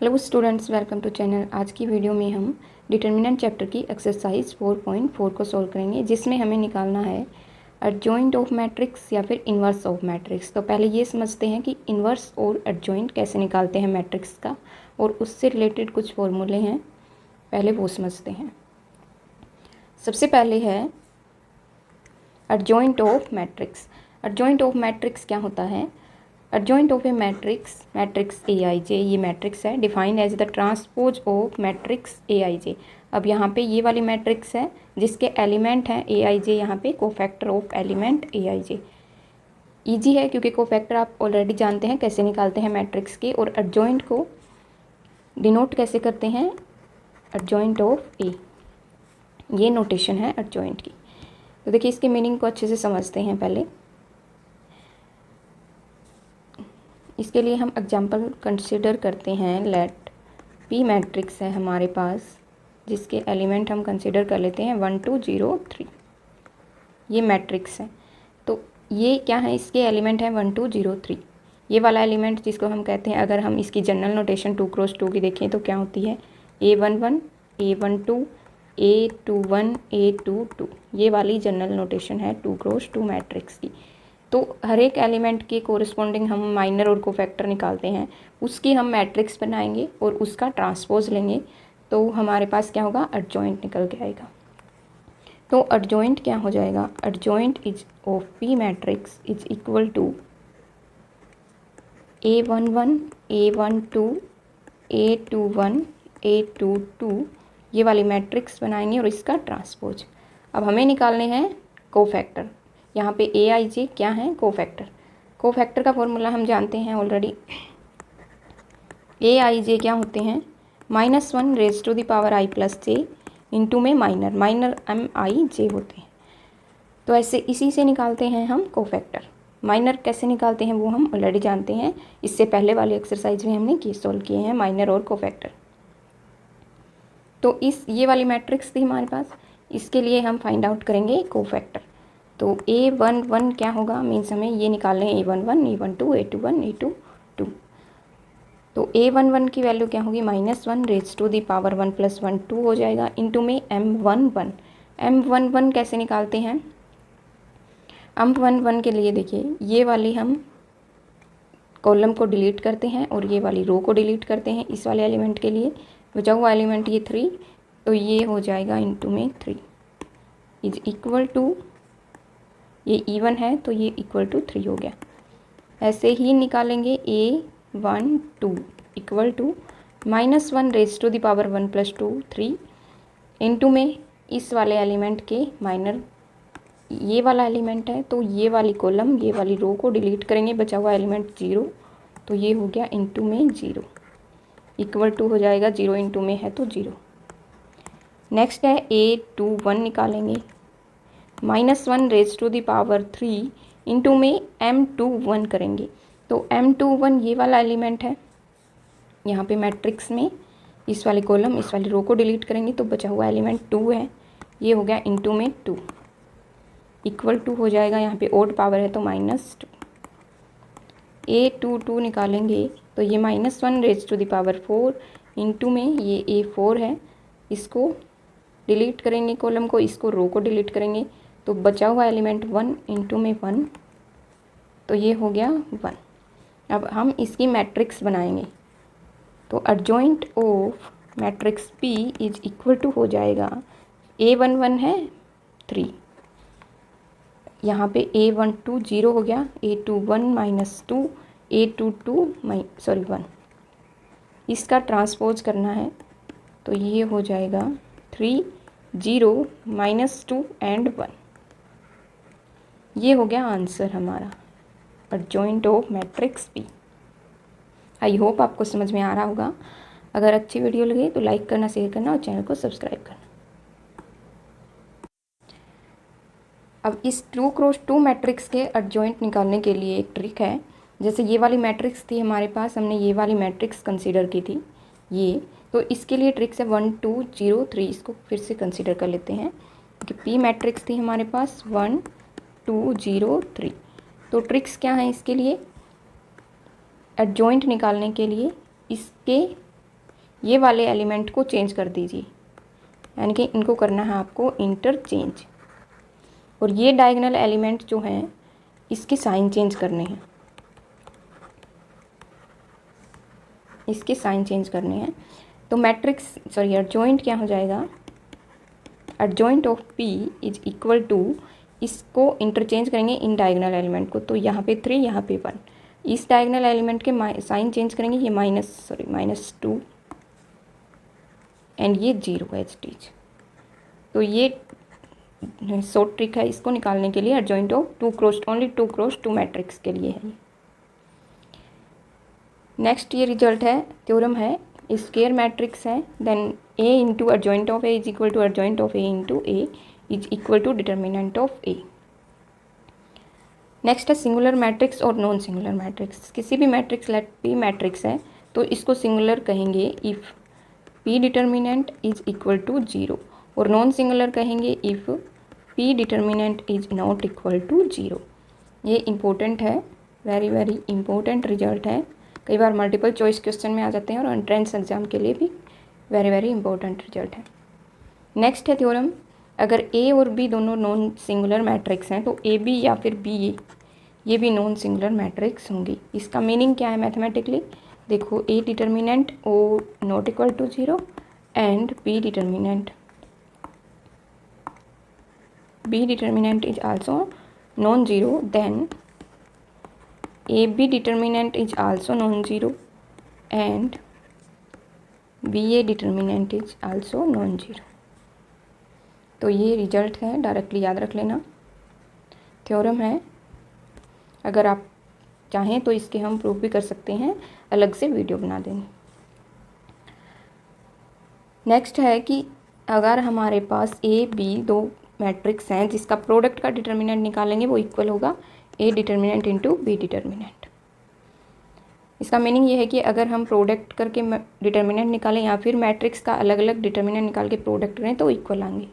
Hello students, welcome to channel. आज की video में हम डिटर्मिनेंट चैप्टर की एक्सरसाइज 4.4 को सॉल्व करेंगे, जिसमें हमें निकालना है एडजॉइंट ऑफ मैट्रिक्स या फिर इन्वर्स ऑफ मैट्रिक्स। तो पहले ये समझते हैं कि इन्वर्स और एडजॉइंट कैसे निकालते हैं मैट्रिक्स का, और उससे रिलेटेड कुछ फॉर्मूले हैं, पहले वो समझते हैं। सबसे पहले है adjoint of matrix. Adjoint of matrix क्या होता है? Adjoint of a matrix A I J, ये मैट्रिक्स है, defined as the transpose of matrix A I J. अब यहाँ पे ये वाली मैट्रिक्स है जिसके एलिमेंट हैं ए आई जे, यहाँ पे cofactor of element A I J. Easy है क्योंकि कोफैक्टर आप ऑलरेडी जानते हैं कैसे निकालते हैं मैट्रिक्स के, और एडजॉइंट को डिनोट कैसे करते हैं, एडजॉइंट ऑफ ए, ये नोटेशन है एडजॉइंट की। तो देखिए इसके मीनिंग को अच्छे से समझते हैं पहले। इसके लिए हम एग्जाम्पल कंसिडर करते हैं। लेट पी मैट्रिक्स है हमारे पास, जिसके एलिमेंट हम कंसिडर कर लेते हैं 1 2 0 3। ये मैट्रिक्स है, तो ये क्या है, इसके एलिमेंट हैं 1 2 0 3। ये वाला एलिमेंट जिसको हम कहते हैं, अगर हम इसकी जनरल नोटेशन 2x2 की देखें तो क्या होती है, A11 A12 A21 A22। ये वाली जनरल नोटेशन है 2x2 मैट्रिक्स की। तो हर एक एलिमेंट के कोरिस्पोंडिंग हम माइनर और कोफैक्टर निकालते हैं, उसकी हम मैट्रिक्स बनाएंगे और उसका ट्रांसपोज लेंगे, तो हमारे पास क्या होगा, एडजॉइंट निकल के आएगा। तो एडजॉइंट क्या हो जाएगा, adjoint is of P matrix is equal to A11 A12 A21 A22। ये वाली मैट्रिक्स बनाएंगे और इसका ट्रांसपोज। अब हमें निकालने हैं कोफैक्टर। यहाँ पे ए आई जे क्या है, कोफैक्टर। कोफैक्टर का फॉर्मूला हम जानते हैं ऑलरेडी। ए आई जे क्या होते हैं, -1 raise to the power i plus J into में माइनर MIJ होते हैं। तो ऐसे इसी से निकालते हैं हम कोफैक्टर। माइनर कैसे निकालते हैं वो हम ऑलरेडी जानते हैं, इससे पहले वाली एक्सरसाइज में हमने सॉल्व किए हैं माइनर और कोफैक्टर। तो ये वाली मैट्रिक्स थी हमारे पास, इसके लिए हम फाइंड आउट करेंगे कोफैक्टर। तो A11 क्या होगा, मीन्स हमें ये निकालने हैं A11 A12 A21 A22। तो A11 की वैल्यू क्या होगी, -1 रेज टू द पावर 1 + 1 2 हो जाएगा, इंटू में M11 कैसे निकालते हैं। M11 के लिए देखिए, ये वाली हम कॉलम को डिलीट करते हैं और ये वाली रो को डिलीट करते हैं। इस वाले एलिमेंट के लिए बचा हुआ एलिमेंट ये 3, तो ये हो जाएगा इंटू में 3 इज इक्वल टू, ये इवन है तो ये इक्वल टू 3 हो गया। ऐसे ही निकालेंगे A12 equal to -1 raise to the power 1 + 2 3 into में इस वाले एलिमेंट के माइनर, ये वाला एलिमेंट है तो ये वाली कॉलम ये वाली रो को डिलीट करेंगे, बचा हुआ एलिमेंट 0, तो ये हो गया इंटू में 0 इक्वल टू हो जाएगा, 0 इंटू में है तो 0। नेक्स्ट है A21 निकालेंगे, -1 raise to the power 3 into में M21 करेंगे। तो M21 ये वाला एलिमेंट है, यहाँ पे मैट्रिक्स में इस वाली कॉलम इस वाली रो को डिलीट करेंगे तो बचा हुआ एलिमेंट 2 है, ये हो गया इंटू में 2 इक्वल टू हो जाएगा, यहाँ पे ओड पावर है तो -2। A22 निकालेंगे तो ये -1 raise to the power 4 into में ये A4 है, इसको डिलीट करेंगे कॉलम को, इसको रो को डिलीट करेंगे तो बचा हुआ एलिमेंट 1 इंटू में 1, तो ये हो गया 1। अब हम इसकी मैट्रिक्स बनाएंगे, तो adjoint of matrix P is equal to हो जाएगा, A11 है 3, यहाँ पे A12 0 हो गया, A21 -2 A22 1, इसका ट्रांसपोज करना है तो ये हो जाएगा 3 0 -2 एंड 1। ये हो गया आंसर हमारा, adjoint of matrix P। I hope आपको समझ में आ रहा होगा। अगर अच्छी वीडियो लगे तो लाइक करना, शेयर करना और चैनल को सब्सक्राइब करना। अब इस 2x2 मैट्रिक्स के एडजॉइंट निकालने के लिए एक ट्रिक है। जैसे ये वाली मैट्रिक्स थी हमारे पास, हमने ये वाली मैट्रिक्स कंसीडर की थी ये, तो इसके लिए ट्रिक्स है 1 2 0 3। इसको फिर से कंसीडर कर लेते हैं कि P मैट्रिक्स थी हमारे पास 1 2 0 3। तो ट्रिक्स क्या है इसके लिए, एडजॉइंट निकालने के लिए इसके ये वाले एलिमेंट को चेंज कर दीजिए, यानी कि इनको करना है आपको इंटरचेंज। और ये डायगोनल एलिमेंट जो हैं इसके साइन चेंज करने हैं, इसके साइन चेंज करने हैं। तो मैट्रिक्स एडजॉइंट क्या हो जाएगा, adjoint of P is equal to, इसको इंटरचेंज करेंगे इन डायगोनल एलिमेंट को, तो यहाँ पे 3 यहाँ पे 1, इस डायगोनल एलिमेंट के साइन चेंज करेंगे, ये -2 एंड ये 0 एच टीज। तो ये शॉर्ट ट्रिक है इसको निकालने के लिए, adjoint of only 2 cross 2 matrix के लिए है। नेक्स्ट ये रिजल्ट है, थ्योरम है, स्क्वायर मैट्रिक्स है, then A into adjoint of A is equal to adjoint of A into A is equal to determinant of A। Next है singular matrix और non singular matrix. किसी भी matrix late P matrix है तो इसको singular कहेंगे if P determinant is equal to 0, और non singular कहेंगे if P determinant is not equal to 0। ये इम्पोर्टेंट है, वेरी वेरी इंपॉर्टेंट रिजल्ट है, कई बार मल्टीपल चॉइस क्वेश्चन में आ जाते हैं और एंट्रेंस एग्जाम के लिए भी वेरी वेरी इंपॉर्टेंट रिजल्ट है। नेक्स्ट है थ्योरम, अगर A और B दोनों नॉन सिंगुलर मैट्रिक्स हैं तो AB या फिर BA ये भी नॉन सिंगुलर मैट्रिक्स होंगी। इसका मीनिंग क्या है मैथमेटिकली, देखो A determinant O not equal to 0 and B determinant is also non zero, then AB determinant is also non-zero and BA determinant is also non-zero। तो ये result है, directly याद रख लेना, थ्योरम है। अगर आप चाहें तो इसके हम प्रूफ भी कर सकते हैं, अलग से वीडियो बना देंगे। नेक्स्ट है कि अगर हमारे पास A B दो मैट्रिक्स हैं जिसका प्रोडक्ट का डिटर्मिनेंट निकालेंगे वो इक्वल होगा A determinant into B determinant. इसका मीनिंग ये है कि अगर हम प्रोडक्ट करके डिटर्मिनेंट निकालें या फिर मैट्रिक्स का अलग अलग डिटर्मिनेंट निकाल के प्रोडक्ट करें तो इक्वल आएंगे।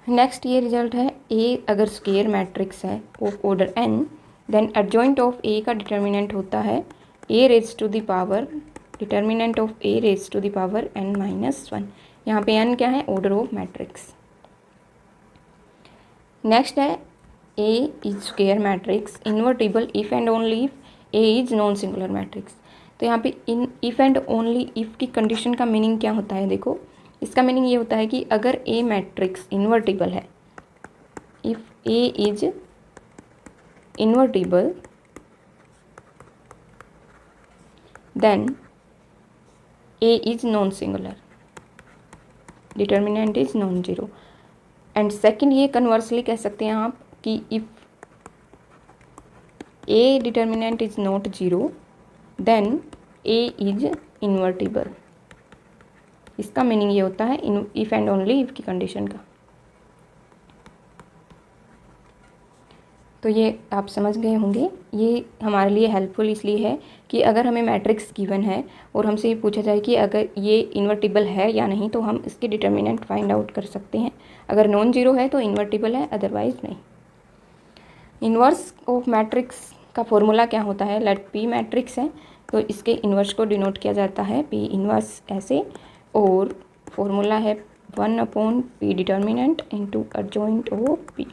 नेक्स्ट ये रिजल्ट है, A अगर स्क्वायर मैट्रिक्स है of order n, then adjoint of A का डिटर्मिनेंट होता है A raise to the power determinant of A raise to the power n-1। यहाँ पे n क्या है, ऑर्डर ऑफ मैट्रिक्स। नेक्स्ट है A is square matrix invertible if and only if A is non singular matrix. तो यहाँ पे इन if and only if की कंडीशन का मीनिंग क्या होता है, देखो इसका मीनिंग ये होता है कि अगर A मैट्रिक्स इन्वर्टिबल है, if A is invertible then A is non singular, determinant is non zero. And second ये कन्वर्सली कह सकते हैं आप कि if A determinant is not zero then A is invertible. इसका मीनिंग ये होता है इफ़ एंड ओनली इफ़ की कंडीशन का। तो ये आप समझ गए होंगे। ये हमारे लिए हेल्पफुल इसलिए है कि अगर हमें मैट्रिक्स गिवन है और हमसे ये पूछा जाए कि अगर ये इन्वर्टिबल है या नहीं तो हम इसके डिटर्मिनेंट फाइंड आउट कर सकते हैं। अगर नॉन ज़ीरो है तो इन्वर्टिबल है, अदरवाइज नहीं। इन्वर्स ऑफ मैट्रिक्स का फॉर्मूला क्या होता है, लेट P मैट्रिक्स है तो इसके इन्वर्स को डिनोट किया जाता है P इन्वर्स ऐसे, और फॉर्मूला है 1/P determinant into adjoint of P।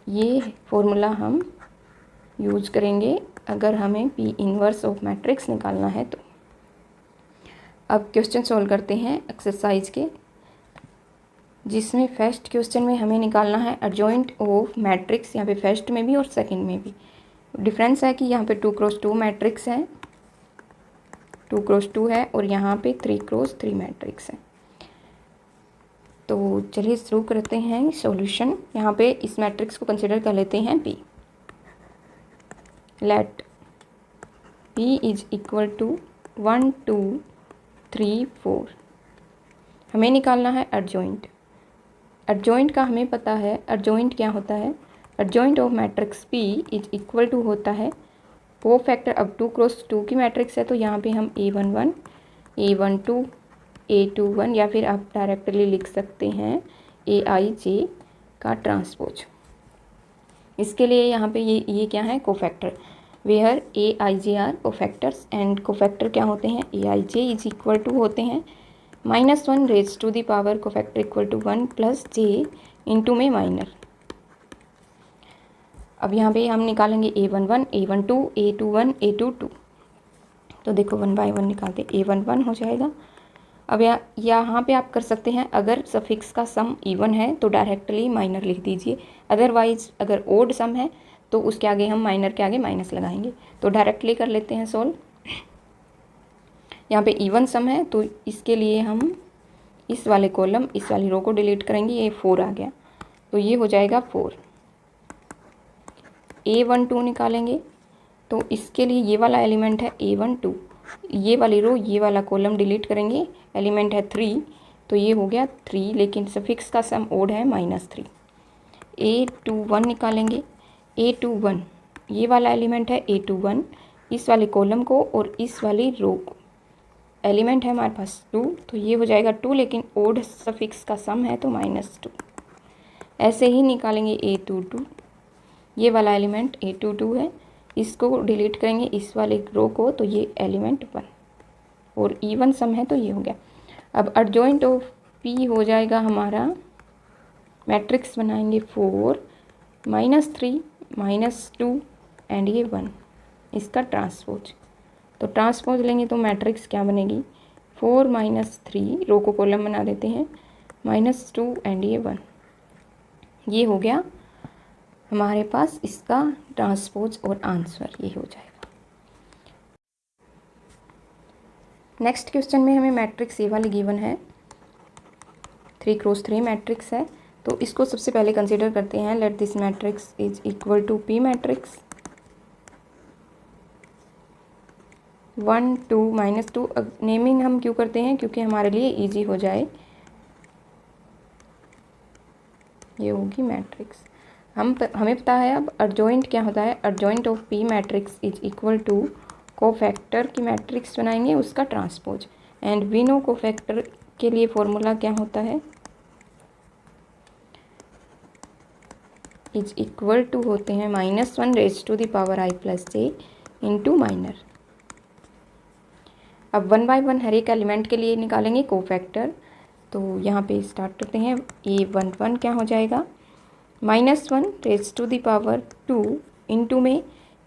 ये फॉर्मूला हम यूज करेंगे अगर हमें P इन्वर्स ऑफ मैट्रिक्स निकालना है तो। अब क्वेश्चन सॉल्व करते हैं एक्सरसाइज के, जिसमें फर्स्ट क्वेश्चन में हमें निकालना है एडजॉइंट ऑफ मैट्रिक्स। यहाँ पे फर्स्ट में भी और सेकंड में भी डिफरेंस है कि यहाँ पे 2x2 मैट्रिक्स है, 2x2 है, और यहाँ पे 3x3 मैट्रिक्स है। तो चलिए शुरू करते हैं सॉल्यूशन। यहाँ पे इस मैट्रिक्स को कंसिडर कर लेते हैं P। Let P is equal to 1 2 3 4। हमें निकालना है एडजॉइंट। एडजॉइंट का हमें पता है, एडजॉइंट क्या होता है, adjoint of matrix P is equal to होता है को फैक्टर। अब 2x2 की मैट्रिक्स है तो यहाँ पे हम A11 A12 A21 या फिर आप डायरेक्टली लिख सकते हैं AIJ का ट्रांसपोज। इसके लिए यहाँ पे ये क्या है, cofactor. Where A I J are cofactors and cofactor क्या होते हैं, A I J is equal to होते हैं -1 raise to the power cofactor equal to 1 plus J into में माइनर। अब यहाँ पे हम निकालेंगे A11 A12 A21 A22। तो देखो 1 बाय 1 निकालते, A11 हो जाएगा। अब यहाँ पे आप कर सकते हैं, अगर सफिक्स का सम इवन है तो डायरेक्टली माइनर लिख दीजिए, अदरवाइज अगर ओड सम है तो उसके आगे हम माइनर के आगे माइनस लगाएंगे। तो डायरेक्टली कर लेते हैं सोल्व। यहाँ पे इवन सम है तो इसके लिए हम इस वाले कॉलम इस वाली रो को डिलीट करेंगे, ये 4 आ गया तो ये हो जाएगा 4। A12 निकालेंगे तो इसके लिए ये वाला एलिमेंट है A12, ये वाली रो ये वाला कॉलम डिलीट करेंगे, एलिमेंट है 3 तो ये हो गया 3, लेकिन सफिक्स का सम ओड है -3। A21 निकालेंगे, A21 ये वाला एलिमेंट है A21, इस वाले कॉलम को और इस वाली रो को, एलिमेंट है हमारे पास 2 तो ये हो जाएगा 2, लेकिन ओड सफिक्स का सम है तो -2। ऐसे ही निकालेंगे A22, ये वाला एलिमेंट A22 है, इसको डिलीट करेंगे इस वाले रो को तो ये एलिमेंट 1 और इवन सम है तो ये हो गया। अब एडजॉइंट ऑफ P हो जाएगा हमारा, मैट्रिक्स बनाएंगे 4 -3 -2 एंड ये 1, इसका ट्रांसपोज। तो ट्रांसपोज लेंगे तो मैट्रिक्स क्या बनेगी, 4 -3, रो को कॉलम बना देते हैं, -2 एंड ये 1, ये हो गया हमारे पास इसका ट्रांसपोज और आंसर ये हो जाएगा। नेक्स्ट क्वेश्चन में हमें मैट्रिक्स ये वाली गिवन है, 3x3 मैट्रिक्स है। तो इसको सबसे पहले कंसीडर करते हैं, let this matrix is equal to P matrix 1 2 -2। Naming हम क्यों करते हैं, क्योंकि हमारे लिए इजी हो जाए। ये होगी मैट्रिक्स, हमें पता है अब एडजॉइंट क्या होता है, adjoint of P matrix is equal to cofactor की मैट्रिक्स बनाएंगे उसका transpose, and we know cofactor के लिए फॉर्मूला क्या होता है, इज इक्वल टू होते हैं -1 raise to the power I plus J into minor. अब 1 बाय 1 हर एक एलिमेंट के लिए निकालेंगे कोफैक्टर। तो यहाँ पे स्टार्ट करते हैं, A11 क्या हो जाएगा, -1 raise to the power 2 into में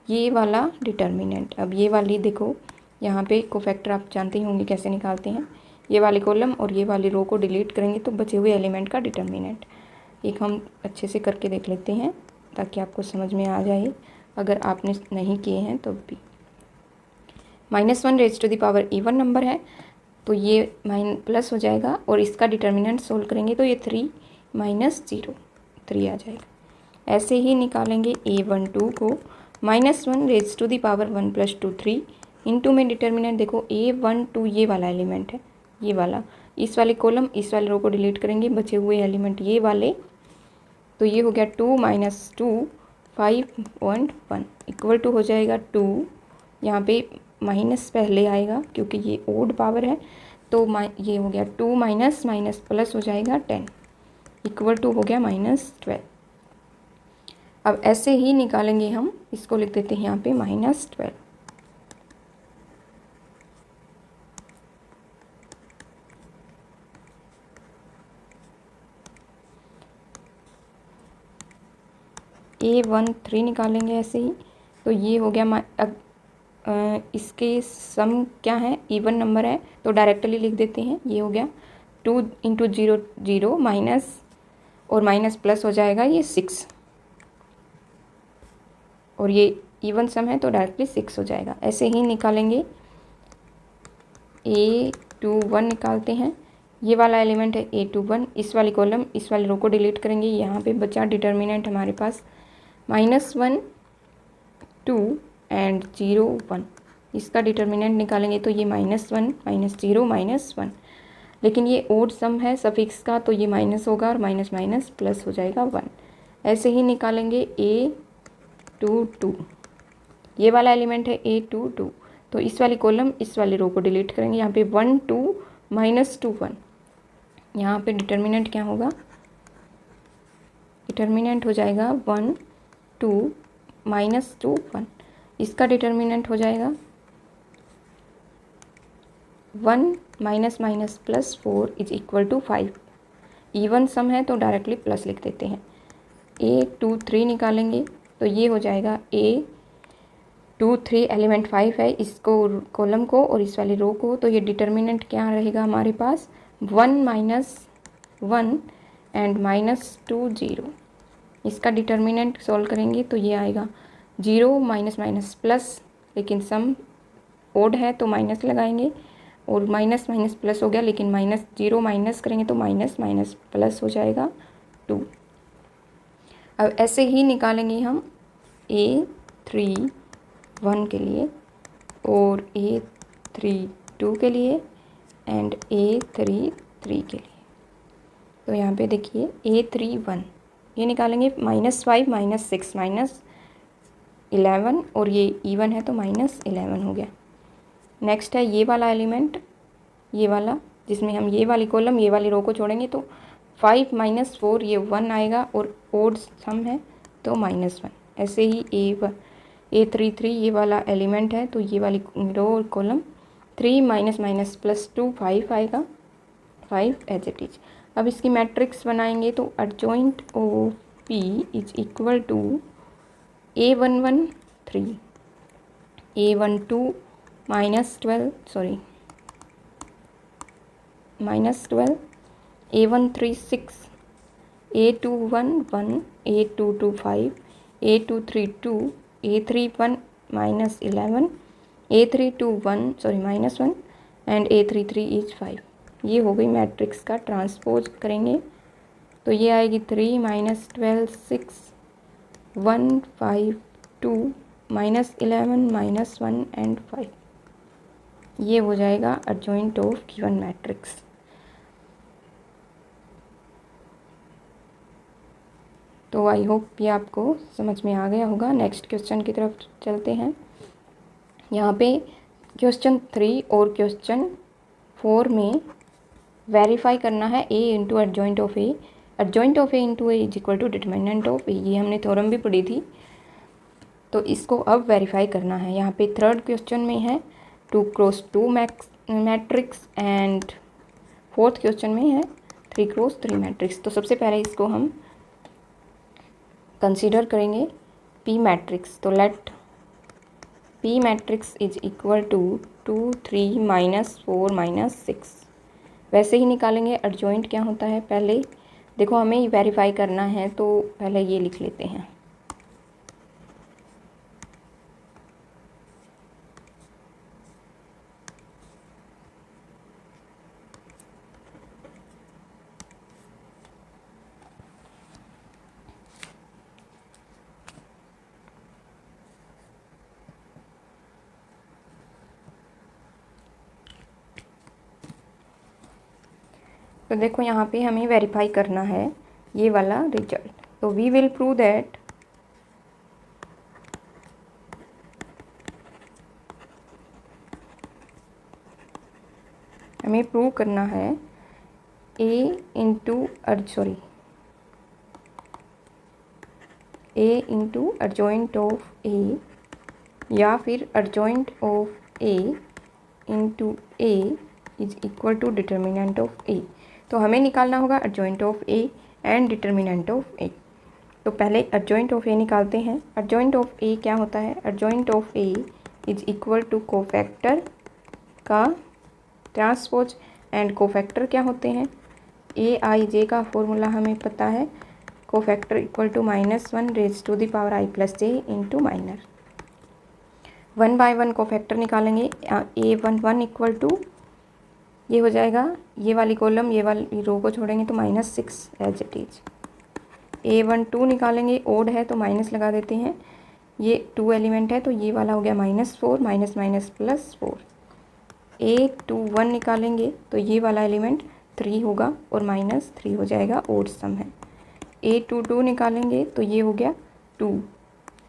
ये वाला डिटर्मिनेंट। अब ये वाली देखो यहाँ पे कोफैक्टर आप जानते ही होंगे कैसे निकालते हैं, ये वाले कॉलम और ये वाली रो को डिलीट करेंगे तो बचे हुए एलिमेंट का डिटर्मिनेंट। एक हम अच्छे से करके देख लेते हैं ताकि आपको समझ में आ जाए, अगर आपने नहीं किए हैं तो भी। -1 raise to the power even number है तो ये प्लस हो जाएगा, और इसका डिटर्मिनेंट सोल्व करेंगे तो ये 3 -0 3 आ जाएगा। ऐसे ही निकालेंगे A12 को, -1 raise to the power 1 + 2 3 into में डिटर्मिनेंट देखो A12 ये वाला एलिमेंट है, ये वाला, इस वाले कॉलम इस वाले रो को डिलीट करेंगे, बचे हुए एलिमेंट ये वाले, तो ये हो गया 2 - 2 5.1 इक्वल टू हो जाएगा 2। यहाँ पे माइनस पहले आएगा क्योंकि ये ओड पावर है, तो ये हो गया 2 माइनस माइनस प्लस हो जाएगा 10 इक्वल टू हो गया -12। अब ऐसे ही निकालेंगे हम, इसको लिख देते हैं यहाँ पे -12। A13 निकालेंगे ऐसे ही, तो ये हो गया इसके सम क्या है, इवन नंबर है तो डायरेक्टली लिख देते हैं, ये हो गया 2 × 0 0 माइनस और माइनस प्लस हो जाएगा ये 6, और ये इवन सम है तो डायरेक्टली 6 हो जाएगा। ऐसे ही निकालेंगे A21 निकालते हैं, ये वाला एलिमेंट है A21, इस वाली कॉलम इस वाली रो को डिलीट करेंगे, यहाँ पे बचा डिटर्मिनेंट हमारे पास -1 2 एंड 0 1, इसका डिटर्मिनेंट निकालेंगे तो ये -1 -0 -1, लेकिन ये ओड सम है सफिक्स का तो ये माइनस होगा और माइनस माइनस प्लस हो जाएगा 1। ऐसे ही निकालेंगे A22, ये वाला एलिमेंट है A22, तो इस वाली कॉलम इस वाली रो को डिलीट करेंगे, यहाँ पे 1 2 -2 1, यहाँ पे डिटर्मिनेंट क्या होगा, डिटर्मिनेंट हो जाएगा 1 2 -2 1, इसका डिटर्मिनेंट हो जाएगा 1 minus minus plus 4 is equal to 5। Even sum है तो डायरेक्टली प्लस लिख देते हैं। A2 3 निकालेंगे तो ये हो जाएगा A2 3 एलिमेंट 5 है, इसको कॉलम को और इस वाली रो को, तो ये डिटर्मिनेंट क्या रहेगा हमारे पास 1 माइनस 1 एंड माइनस 2 0। इसका डिटर्मिनेंट सॉल्व करेंगे तो ये आएगा 0 माइनस माइनस प्लस, लेकिन सम ओड है तो माइनस लगाएंगे और माइनस माइनस प्लस हो गया, लेकिन माइनस 0 माइनस करेंगे तो माइनस माइनस प्लस हो जाएगा 2। अब ऐसे ही निकालेंगे हम A3 1 के लिए और A3 2 के लिए एंड A3 3 के लिए। तो यहाँ पे देखिए A3 1 ये निकालेंगे -5 -6 -11 और ये इवन है तो -11 हो गया। नेक्स्ट है ये वाला एलिमेंट, ये वाला जिसमें हम ये वाली कॉलम ये वाली रो को छोड़ेंगे तो 5 - 4 ये 1 आएगा और ओड सम है तो -1। ऐसे ही A3 3 ये वाला एलिमेंट है तो ये वाली रो और कॉलम 3 माइनस माइनस प्लस 2 5 आएगा, 5 एज इट इज। अब इसकी मैट्रिक्स बनाएंगे तो adjoint of P is equal to A11 3 A12 -12 A13 6 A21 1 A22 5 A23 2 A31 -11 A32 -1 and A33 is 5। ये हो गई मैट्रिक्स का ट्रांसपोज करेंगे तो ये आएगी 3 -12 6 1 5 2 -11 -1 एंड 5। ये हो जाएगा एडजॉइंट ऑफ गिवन मैट्रिक्स। तो आई होप ये आपको समझ में आ गया होगा। नेक्स्ट क्वेश्चन की तरफ चलते हैं। यहाँ पे क्वेश्चन 3 और क्वेश्चन 4 में वेरीफाई करना है A into adjoint of A, adjoint of A into A is equal to determinant of A। ये हमने थ्योरम भी पढ़ी थी, तो इसको अब वेरीफाई करना है। यहाँ पे थर्ड क्वेश्चन में है 2 cross 2 matrix and fourth question में है 3 क्रॉस 3 मैट्रिक्स। तो सबसे पहले इसको हम कंसीडर करेंगे P मैट्रिक्स। तो let P matrix is equal to 2 3 -4 -6। वैसे ही निकालेंगे एडजॉइंट क्या होता है। पहले देखो हमें वेरीफाई करना है तो पहले ये लिख लेते हैं। तो देखो यहाँ पे हमें वेरीफाई करना है ये वाला रिजल्ट। तो वी विल प्रूव दैट हमें प्रूव करना है A into adjoint of A या फिर adjoint of A into A is equal to determinant of A। तो हमें निकालना होगा adjoint of A and determinant of A। तो पहले एडजॉइंट ऑफ A निकालते हैं। एडजॉइंट ऑफ A क्या होता है, adjoint of A is equal to cofactor का ट्रांसपोज एंड कोफैक्टर क्या होते हैं, AIJ का फॉर्मूला हमें पता है, cofactor equal to -1 raise to the power I plus J into minor. 1 by 1 cofactor निकालेंगे। A11 इक्वल टू ये हो जाएगा ये वाली कॉलम ये वाली रो को छोड़ेंगे तो -6 एज इट इज। A12 निकालेंगे, ओड है तो माइनस लगा देते हैं, ये 2 एलिमेंट है तो ये वाला हो गया -4 माइनस माइनस प्लस 4। A21 निकालेंगे तो ये वाला एलिमेंट 3 होगा और -3 हो जाएगा, ओड सम है। A22 निकालेंगे तो ये हो गया 2,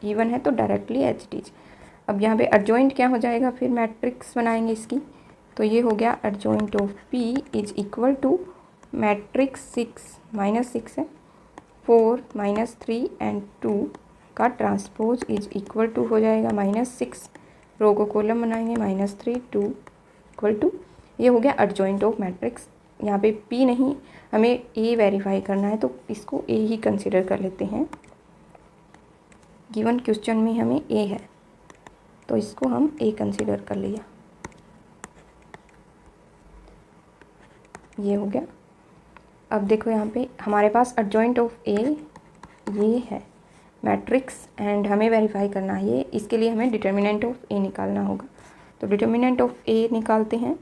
इवन है तो डायरेक्टली एज इट इज। अब यहाँ पे एडजॉइंट क्या हो जाएगा, फिर मैट्रिक्स बनाएंगे इसकी, तो ये हो गया adjoint of P is equal to matrix 6 है 4 -3 एंड 2 का ट्रांसपोज इज इक्वल टू हो जाएगा -6, रो को कॉलम बनाएंगे -3 2 इक्वल टू, ये हो गया एडजॉइंट ऑफ मैट्रिक्स। यहाँ पे P नहीं, हमें A वेरीफाई करना है तो इसको A ही कंसिडर कर लेते हैं। गिवन क्वेश्चन में हमें A है तो इसको हम A कंसिडर कर लिया, ये हो गया। अब देखो यहाँ पे हमारे पास एडजॉइंट ऑफ A ये है मैट्रिक्स एंड हमें वेरीफाई करना है ये, इसके लिए हमें डिटर्मिनेंट ऑफ A निकालना होगा। तो डिटर्मिनेंट ऑफ A निकालते हैं,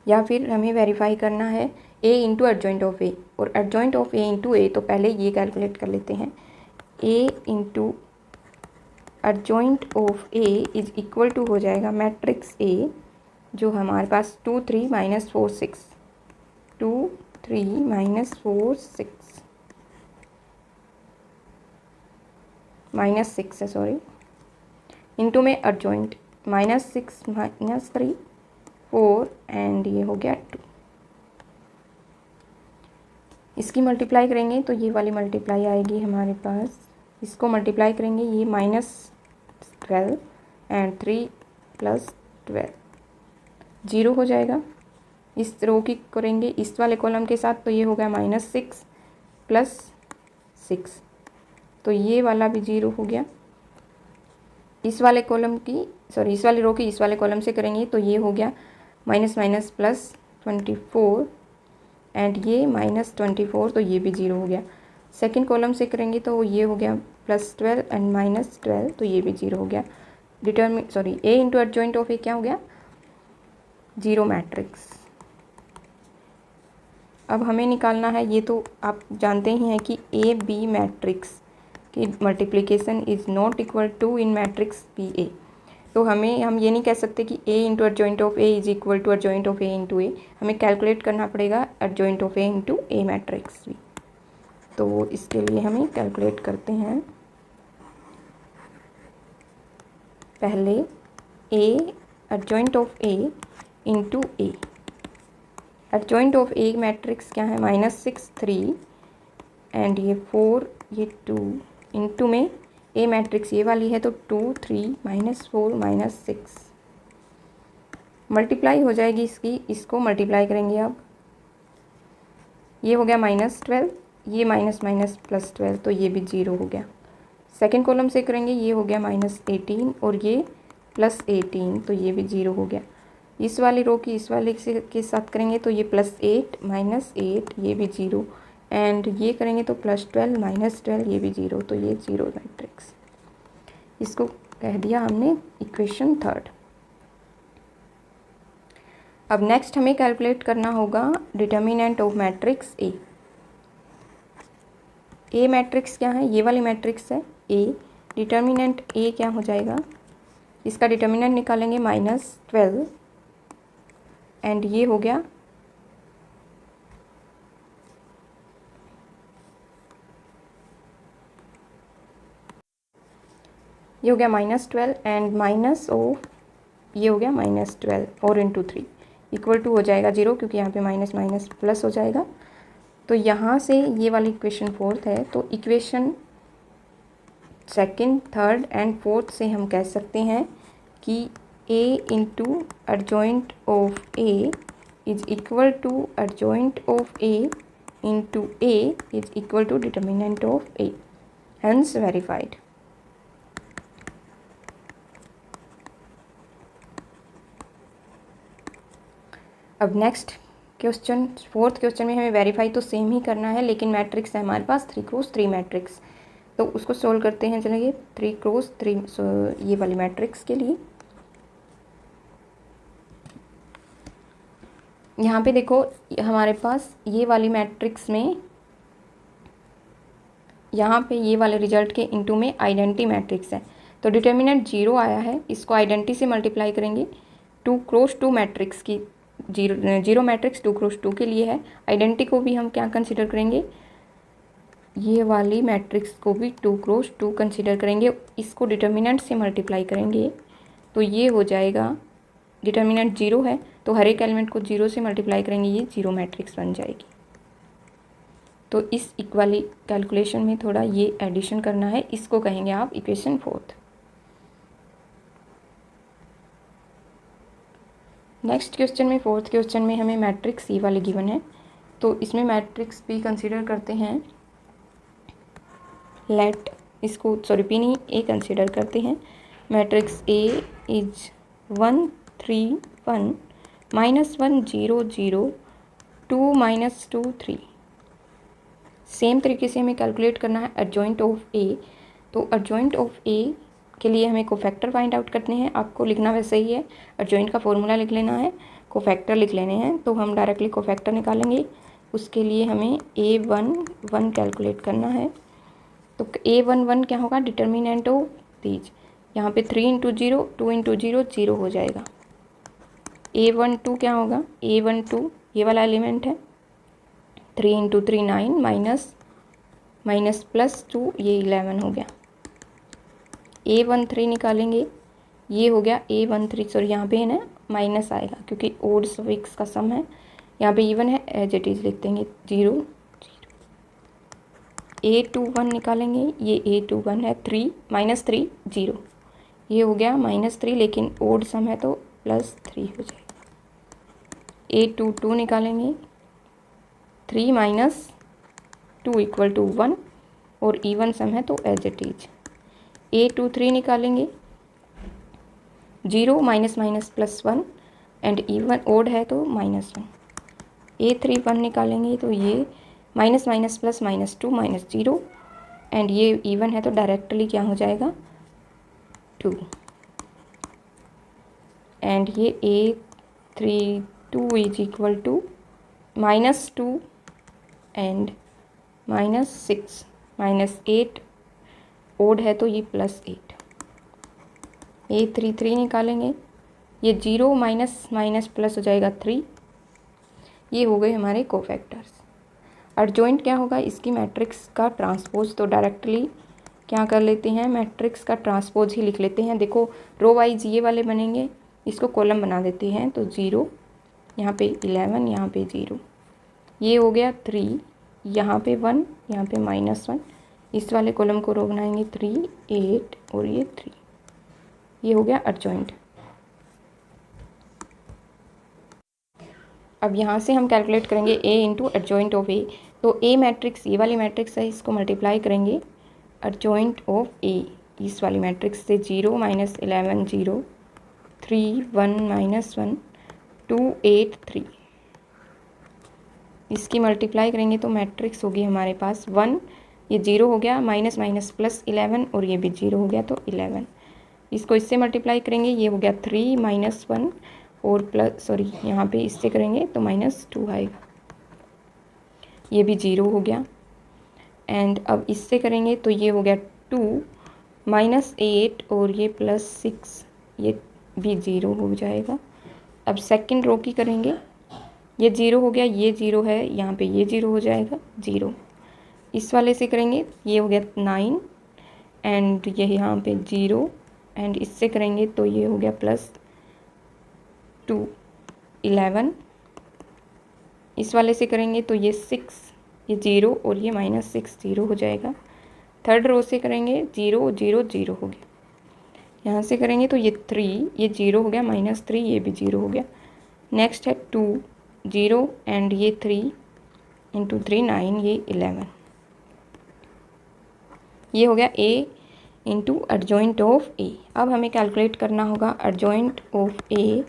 या फिर हमें वेरीफाई करना है A into adjoint of A, और adjoint of A into A तो पहले ये कैलकुलेट कर लेते हैं। A into adjoint of A is equal to हो जाएगा मैट्रिक्स A जो हमारे पास 2 3 -4 6 2 3 -4 6 -6 है सॉरी, इंटू में एडजॉइंट -6 -3 4 एंड ये हो गया 2। इसकी मल्टीप्लाई करेंगे तो ये वाली मल्टीप्लाई आएगी हमारे पास, इसको मल्टीप्लाई करेंगे ये -12 एंड 3 + 12 0 हो जाएगा। इस रो की करेंगे इस वाले कॉलम के साथ तो ये हो गया -6 + 6, तो ये वाला भी 0 हो गया। इस वाले कॉलम की सॉरी इस वाले रो की इस वाले कॉलम से करेंगे तो ये हो गया -24 एंड ये -24 तो ये भी 0 हो गया। सेकंड कॉलम से करेंगे तो ये हो गया +12 एंड -12 तो ये भी 0 हो गया। A into adjoint of A क्या हो गया 0 मैट्रिक्स। अब हमें निकालना है, ये तो आप जानते ही हैं कि AB मैट्रिक्स की multiplication is not equal to इन मैट्रिक्स PA, तो हम ये नहीं कह सकते कि A into adjoint of A is equal to adjoint of A into A, हमें कैलकुलेट करना पड़ेगा adjoint of A into A matrix भी। तो इसके लिए हमें कैलकुलेट करते हैं, पहले A adjoint of A into A। Adjoint of A matrix क्या है -6 3 एंड ये 4 ये 2 इंटू में A मैट्रिक्स ये वाली है तो 2 3 -4 -6 मल्टीप्लाई हो जाएगी इसकी, इसको मल्टीप्लाई करेंगे। अब ये हो गया -12, ये +12 तो ये भी 0 हो गया। सेकंड कॉलम से करेंगे ये हो गया -18 और ये +18 तो ये भी 0 हो गया। इस वाली रो की इस वाले के साथ करेंगे तो ये +8 -8 ये भी 0 एंड ये करेंगे तो +12 -12 ये भी 0 तो ये 0 मैट्रिक्स। इसको कह दिया हमने इक्वेशन थर्ड। अब नेक्स्ट हमें कैलकुलेट करना होगा determinant of matrix A। A matrix क्या है, ये वाली मैट्रिक्स है A, डिटर्मिनेंट A क्या हो जाएगा, इसका डिटर्मिनेंट निकालेंगे -12 एंड ये हो गया -12 एंड माइनस ऑफ ये हो गया -12 और इंटू 3 इक्वल टू हो जाएगा 0, क्योंकि यहाँ पे माइनस माइनस प्लस हो जाएगा। तो यहाँ से ये वाली इक्वेशन फोर्थ है, तो equation second third and fourth से हम कह सकते हैं कि A into adjoint of A is equal to adjoint of A into A is equal to determinant of A, hence verified. अब नेक्स्ट क्वेश्चन, फोर्थ क्वेश्चन में हमें वेरीफाई तो सेम ही करना है, लेकिन मैट्रिक्स है हमारे पास 3x3 मैट्रिक्स, तो उसको सोल्व करते हैं। चलिए 3x3 ये वाली मैट्रिक्स के लिए यहाँ पे देखो हमारे पास ये वाली मैट्रिक्स में यहाँ पे ये वाले रिजल्ट के इनटू में आइडेंटिटी मैट्रिक्स है, तो डिटर्मिनेंट 0 आया है, इसको आइडेंटिटी से मल्टीप्लाई करेंगे। 2x2 मैट्रिक्स की जीरो मैट्रिक्स 2x2 के लिए है। आइडेंटिटी को भी हम क्या कंसिडर करेंगे, ये वाली मैट्रिक्स को भी 2x2 कंसिडर करेंगे, इसको डिटर्मिनेंट से मल्टीप्लाई करेंगे तो ये हो जाएगा, डिटर्मिनेंट 0 है तो हर एक एलिमेंट को 0 से मल्टीप्लाई करेंगे, ये 0 मैट्रिक्स बन जाएगी। तो इस वाली कैलकुलेशन में थोड़ा ये एडिशन करना है, इसको कहेंगे आप इक्वेशन 4। नेक्स्ट क्वेश्चन में, 4th क्वेश्चन में हमें मैट्रिक्स सी वाली गिवन है, तो इसमें मैट्रिक्स पी कंसीडर करते हैं। लेट इसको पी नहीं ए कंसीडर करते हैं। Matrix A is 1 3 1 -1 0 0 2 -2 3। सेम तरीके से हमें कैलकुलेट करना है एडजॉइंट ऑफ ए। तो एडजॉइंट ऑफ ए के लिए हमें कोफैक्टर फाइंड आउट करने हैं। आपको लिखना वैसे ही है, एडजॉइंट का फॉर्मूला लिख लेना है, कोफैक्टर लिख लेने हैं। तो हम डायरेक्टली कोफैक्टर निकालेंगे। उसके लिए हमें A11 कैलकुलेट करना है। तो A11 क्या होगा, डिटर्मिनेंट ऑफ दीज। यहाँ पे 3 × 0 2 × 0 0 हो जाएगा। A12 क्या होगा, A12 ये वाला एलिमेंट है, 3 × 3 9 माइनस प्लस 2 ये 11 हो गया। A13 निकालेंगे, ये हो गया A13, सॉरी यहाँ पे है ना माइनस आएगा क्योंकि ओड सफिक्स का सम है। यहाँ पे इवन है, एज इट इज़ लिख देंगे 0 0। A21 निकालेंगे, ये A21 है 3 -3 0, ये हो गया -3, लेकिन ओड सम है तो +3 हो जाएगा। A22 निकालेंगे, 3 - 2 = 1 और इवन सम है तो एज इट इज। A23 निकालेंगे, 0 -+1 एंड इवन ओड है तो -1। A31 निकालेंगे तो ये माइनस प्लस -2 -0 एंड ये इवन है तो डायरेक्टली क्या हो जाएगा 2। एंड ये A32 = -2 एंड -6 -8 ओड है तो ये +8। A33 निकालेंगे, ये 0 माइनस प्लस हो जाएगा 3। ये हो गए हमारे कोफैक्टर्स। एडजॉइंट क्या होगा, इसकी मैट्रिक्स का ट्रांसपोज। तो डायरेक्टली क्या कर लेते हैं, मैट्रिक्स का ट्रांसपोज ही लिख लेते हैं। देखो रो वाइज ये वाले बनेंगे, इसको कॉलम बना देते हैं। तो 0 यहाँ पे 11, यहाँ पे 0, ये हो गया 3, यहाँ पे 1, यहाँ पे -1। इस वाले कॉलम को रो बनाएंगे 3 8 और ये 3। ये हो गया एडजॉइंट। अब यहाँ से हम कैलकुलेट करेंगे A × एडजॉइंट ऑफ A। तो A मैट्रिक्स ये वाली मैट्रिक्स है, इसको मल्टीप्लाई करेंगे एडजॉइंट ऑफ A इस वाली मैट्रिक्स से। 0 -11 0 3 1 -1 2 8 3। इसकी मल्टीप्लाई करेंगे तो मैट्रिक्स होगी हमारे पास 1, ये 0 हो गया, माइनस प्लस 11 और ये भी 0 हो गया तो 11। इसको इससे मल्टीप्लाई करेंगे, ये हो गया 3 -1 और प्लस, सॉरी यहाँ पे इससे करेंगे तो -2 आएगा, ये भी 0 हो गया। एंड अब इससे करेंगे तो ये हो गया 2 -8 और ये +6, ये भी 0 हो जाएगा। अब सेकंड रो की करेंगे, ये 0 हो गया, ये 0 है, यहाँ पे ये 0 हो जाएगा 0। इस वाले से करेंगे, ये हो गया 9 एंड ये यहाँ पे 0 एंड इससे करेंगे तो ये हो गया +2 11। इस वाले से करेंगे तो ये 6, ये 0 और ये -6 0 हो जाएगा। थर्ड रो से करेंगे 0 0 0 हो गया। यहाँ से करेंगे तो ये 3, ये 0 हो गया, -3 ये भी 0 हो गया। नेक्स्ट है 2 0 एंड ये 3 × 3 9, ये 11। ये हो गया A × एडजॉइंट ऑफ A। अब हमें कैलकुलेट करना होगा एडजॉइंट ऑफ A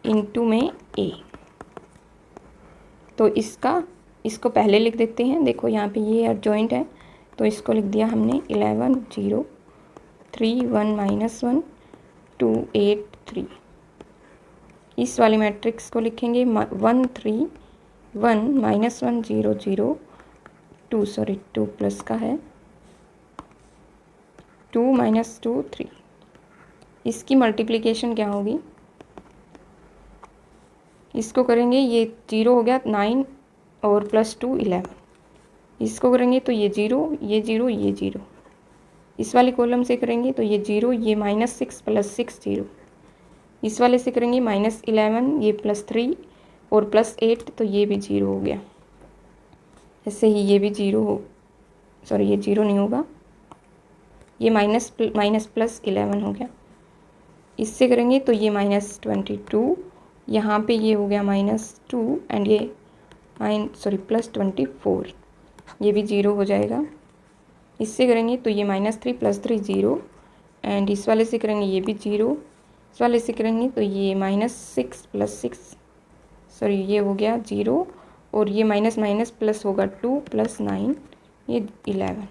× में A। तो इसको पहले लिख देते हैं। देखो यहाँ पे ये एडजॉइंट है तो इसको लिख दिया हमने 11 0 3 1 -1 2 8 3। इस वाली मैट्रिक्स को लिखेंगे 1 3 1 -1 0 0 2, सॉरी 2 प्लस का है, 2 -2 3। इसकी मल्टीप्लिकेशन क्या होगी, इसको करेंगे, ये 0 हो गया 9 और +2 11। इसको करेंगे तो ये 0 ये 0 ये 0। इस वाले कॉलम से करेंगे तो ये 0 ये -6 +6 0। इस वाले से करेंगे -11 ये +3 और +8 तो ये भी 0 हो गया। ऐसे ही ये भी जीरो हो, सॉरी ये जीरो नहीं होगा, ये माइनस प्लस 11 हो गया। इससे करेंगे तो ये -22, यहाँ पे ये हो गया -2 एंड ये +24, ये भी जीरो हो जाएगा। इससे करेंगे तो ये -3 + 3 0 एंड इस वाले से करेंगे ये भी जीरो, इस वाले से करेंगे तो ये -6 + 6, सॉरी ये हो गया जीरो, और ये माइनस माइनस प्लस होगा 2 + 9, ये 11।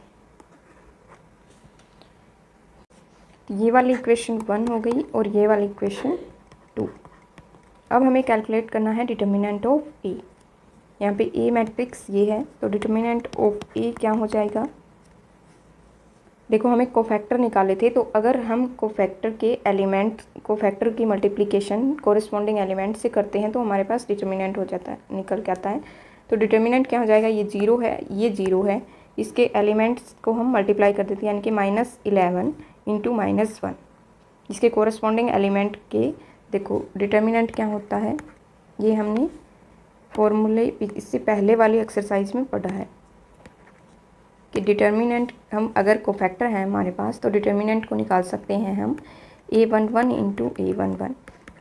ये वाली इक्वेशन 1 हो गई और ये वाली इक्वेशन 2। अब हमें कैलकुलेट करना है डिटर्मिनेंट ऑफ ए। यहाँ पे ए मैट्रिक्स ये है, तो डिटर्मिनेंट ऑफ ए क्या हो जाएगा। देखो हमें कोफैक्टर निकाले थे, तो अगर हम कोफैक्टर के एलिमेंट, कोफैक्टर की मल्टीप्लिकेशन कोरिस्पॉन्डिंग एलिमेंट से करते हैं तो हमारे पास डिटर्मिनेंट हो जाता है, निकल के आता है। तो डिटर्मिनेंट क्या हो जाएगा, ये जीरो है, ये जीरो है, इसके एलिमेंट्स को हम मल्टीप्लाई कर देते हैं, यानी कि -11 × -1, इसके कोरिस्पॉन्डिंग एलिमेंट के। देखो डिटर्मिनेंट क्या होता है, ये हमने फॉर्मूले इससे पहले वाली एक्सरसाइज में पढ़ा है कि डिटर्मिनेंट हम अगर कोफैक्टर है हमारे पास तो डिटर्मिनेंट को निकाल सकते हैं हम a11 × a11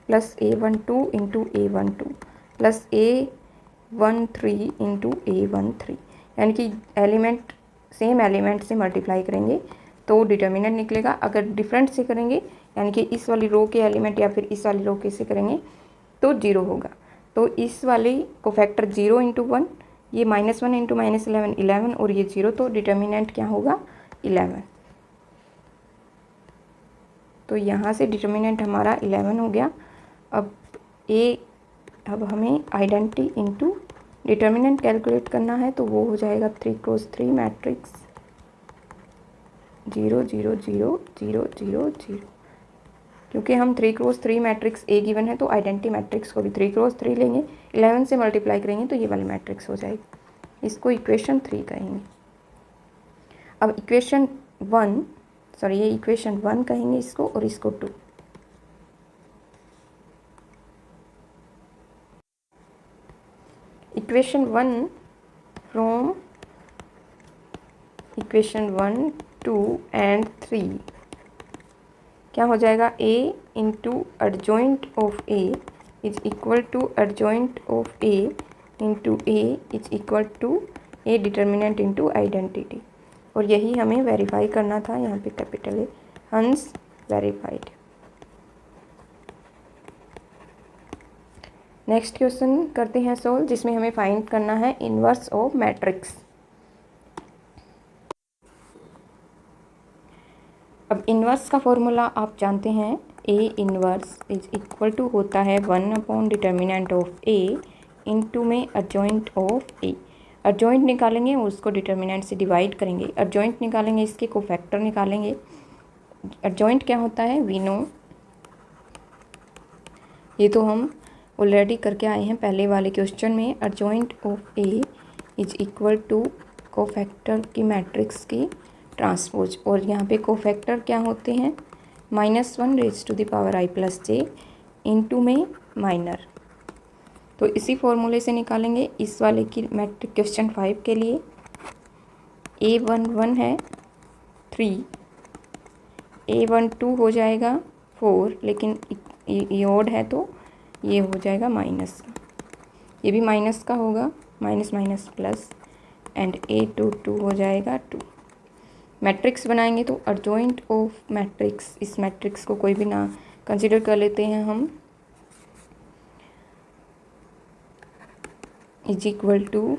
+ a12 × a12 + a13 × a13, यानी कि एलिमेंट सेम एलिमेंट से मल्टीप्लाई करेंगे तो डिटर्मिनेंट निकलेगा। अगर डिफरेंट से करेंगे, यानी कि इस वाली रो के एलिमेंट या फिर इस वाली रो के से करेंगे तो जीरो होगा। तो इस वाली कोफैक्टर 0 × 1, ये -1 × -11 11 और ये 0, तो डिटर्मिनेंट क्या होगा 11। तो यहाँ से डिटर्मिनेंट हमारा 11 हो गया। अब हमें आइडेंटिटी इनटू डिटर्मिनेंट कैलकुलेट करना है, तो वो हो जाएगा 3 × 3 मैट्रिक्स 0 0 0 0 0 0। क्योंकि हम 3 × 3 मैट्रिक्स ए गिवन है तो आइडेंटिटी मैट्रिक्स को भी 3 × 3 लेंगे, 11 से मल्टीप्लाई करेंगे तो ये वाली मैट्रिक्स हो जाएगी। इसको इक्वेशन 3 कहेंगे। अब इक्वेशन 1, सॉरी ये इक्वेशन 1 कहेंगे इसको, और इसको 2। इक्वेशन 1 फ्रॉम इक्वेशन 1 2 एंड 3 क्या हो जाएगा, a × adjoint of a is equal to adjoint of a × a is equal to a determinant × identity, और यही हमें वेरीफाई करना था, यहाँ पे कैपिटल ए, हंस वेरीफाइड। नेक्स्ट क्वेश्चन करते हैं सोल्व, जिसमें हमें फाइंड करना है इनवर्स ऑफ मैट्रिक्स। अब इन्वर्स का फॉर्मूला आप जानते हैं, A inverse is equal to होता है 1 डिटर्मिनेंट ऑफ ए इंटू में adjoint ऑफ ए। adjoint निकालेंगे और उसको डिटर्मिनेंट से डिवाइड करेंगे, adjoint निकालेंगे, इसके कोफैक्टर निकालेंगे। adjoint क्या होता है वी नो, ये तो हम ऑलरेडी करके आए हैं पहले वाले क्वेश्चन में। adjoint of A is equal to cofactor की मैट्रिक्स की ट्रांसपोज, और यहाँ पे कोफैक्टर क्या होते हैं -1⁻⁻i+j इंटू में माइनर। तो इसी फॉर्मूले से निकालेंगे इस वाले की मैट्रिक क्वेश्चन 5 के लिए। a11 है 3, a12 हो जाएगा 4, लेकिन ये ओड है तो ये हो जाएगा माइनस का, ये भी माइनस का होगा, minus minus plus, and a22 हो जाएगा 2। मैट्रिक्स बनाएंगे तो adjoint ऑफ मैट्रिक्स, इस मैट्रिक्स को कोई भी ना कंसिडर कर लेते हैं हम, इज इक्वल टू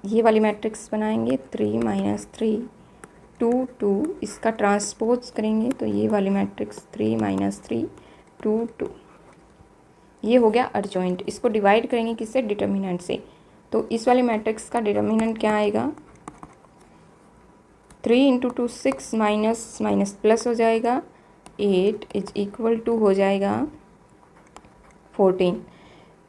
ये वाली मैट्रिक्स बनाएंगे 3 - 3 2 2, इसका ट्रांसपोज करेंगे तो ये वाली मैट्रिक्स 3 - 3 2 2, ये हो गया adjoint। इसको डिवाइड करेंगे किससे, डिटर्मिनेंट से, तो इस वाली मैट्रिक्स का डिटर्मिनेंट क्या आएगा 3 × 2 6 माइनस माइनस प्लस हो जाएगा 8 इज इक्वल टू हो जाएगा 14।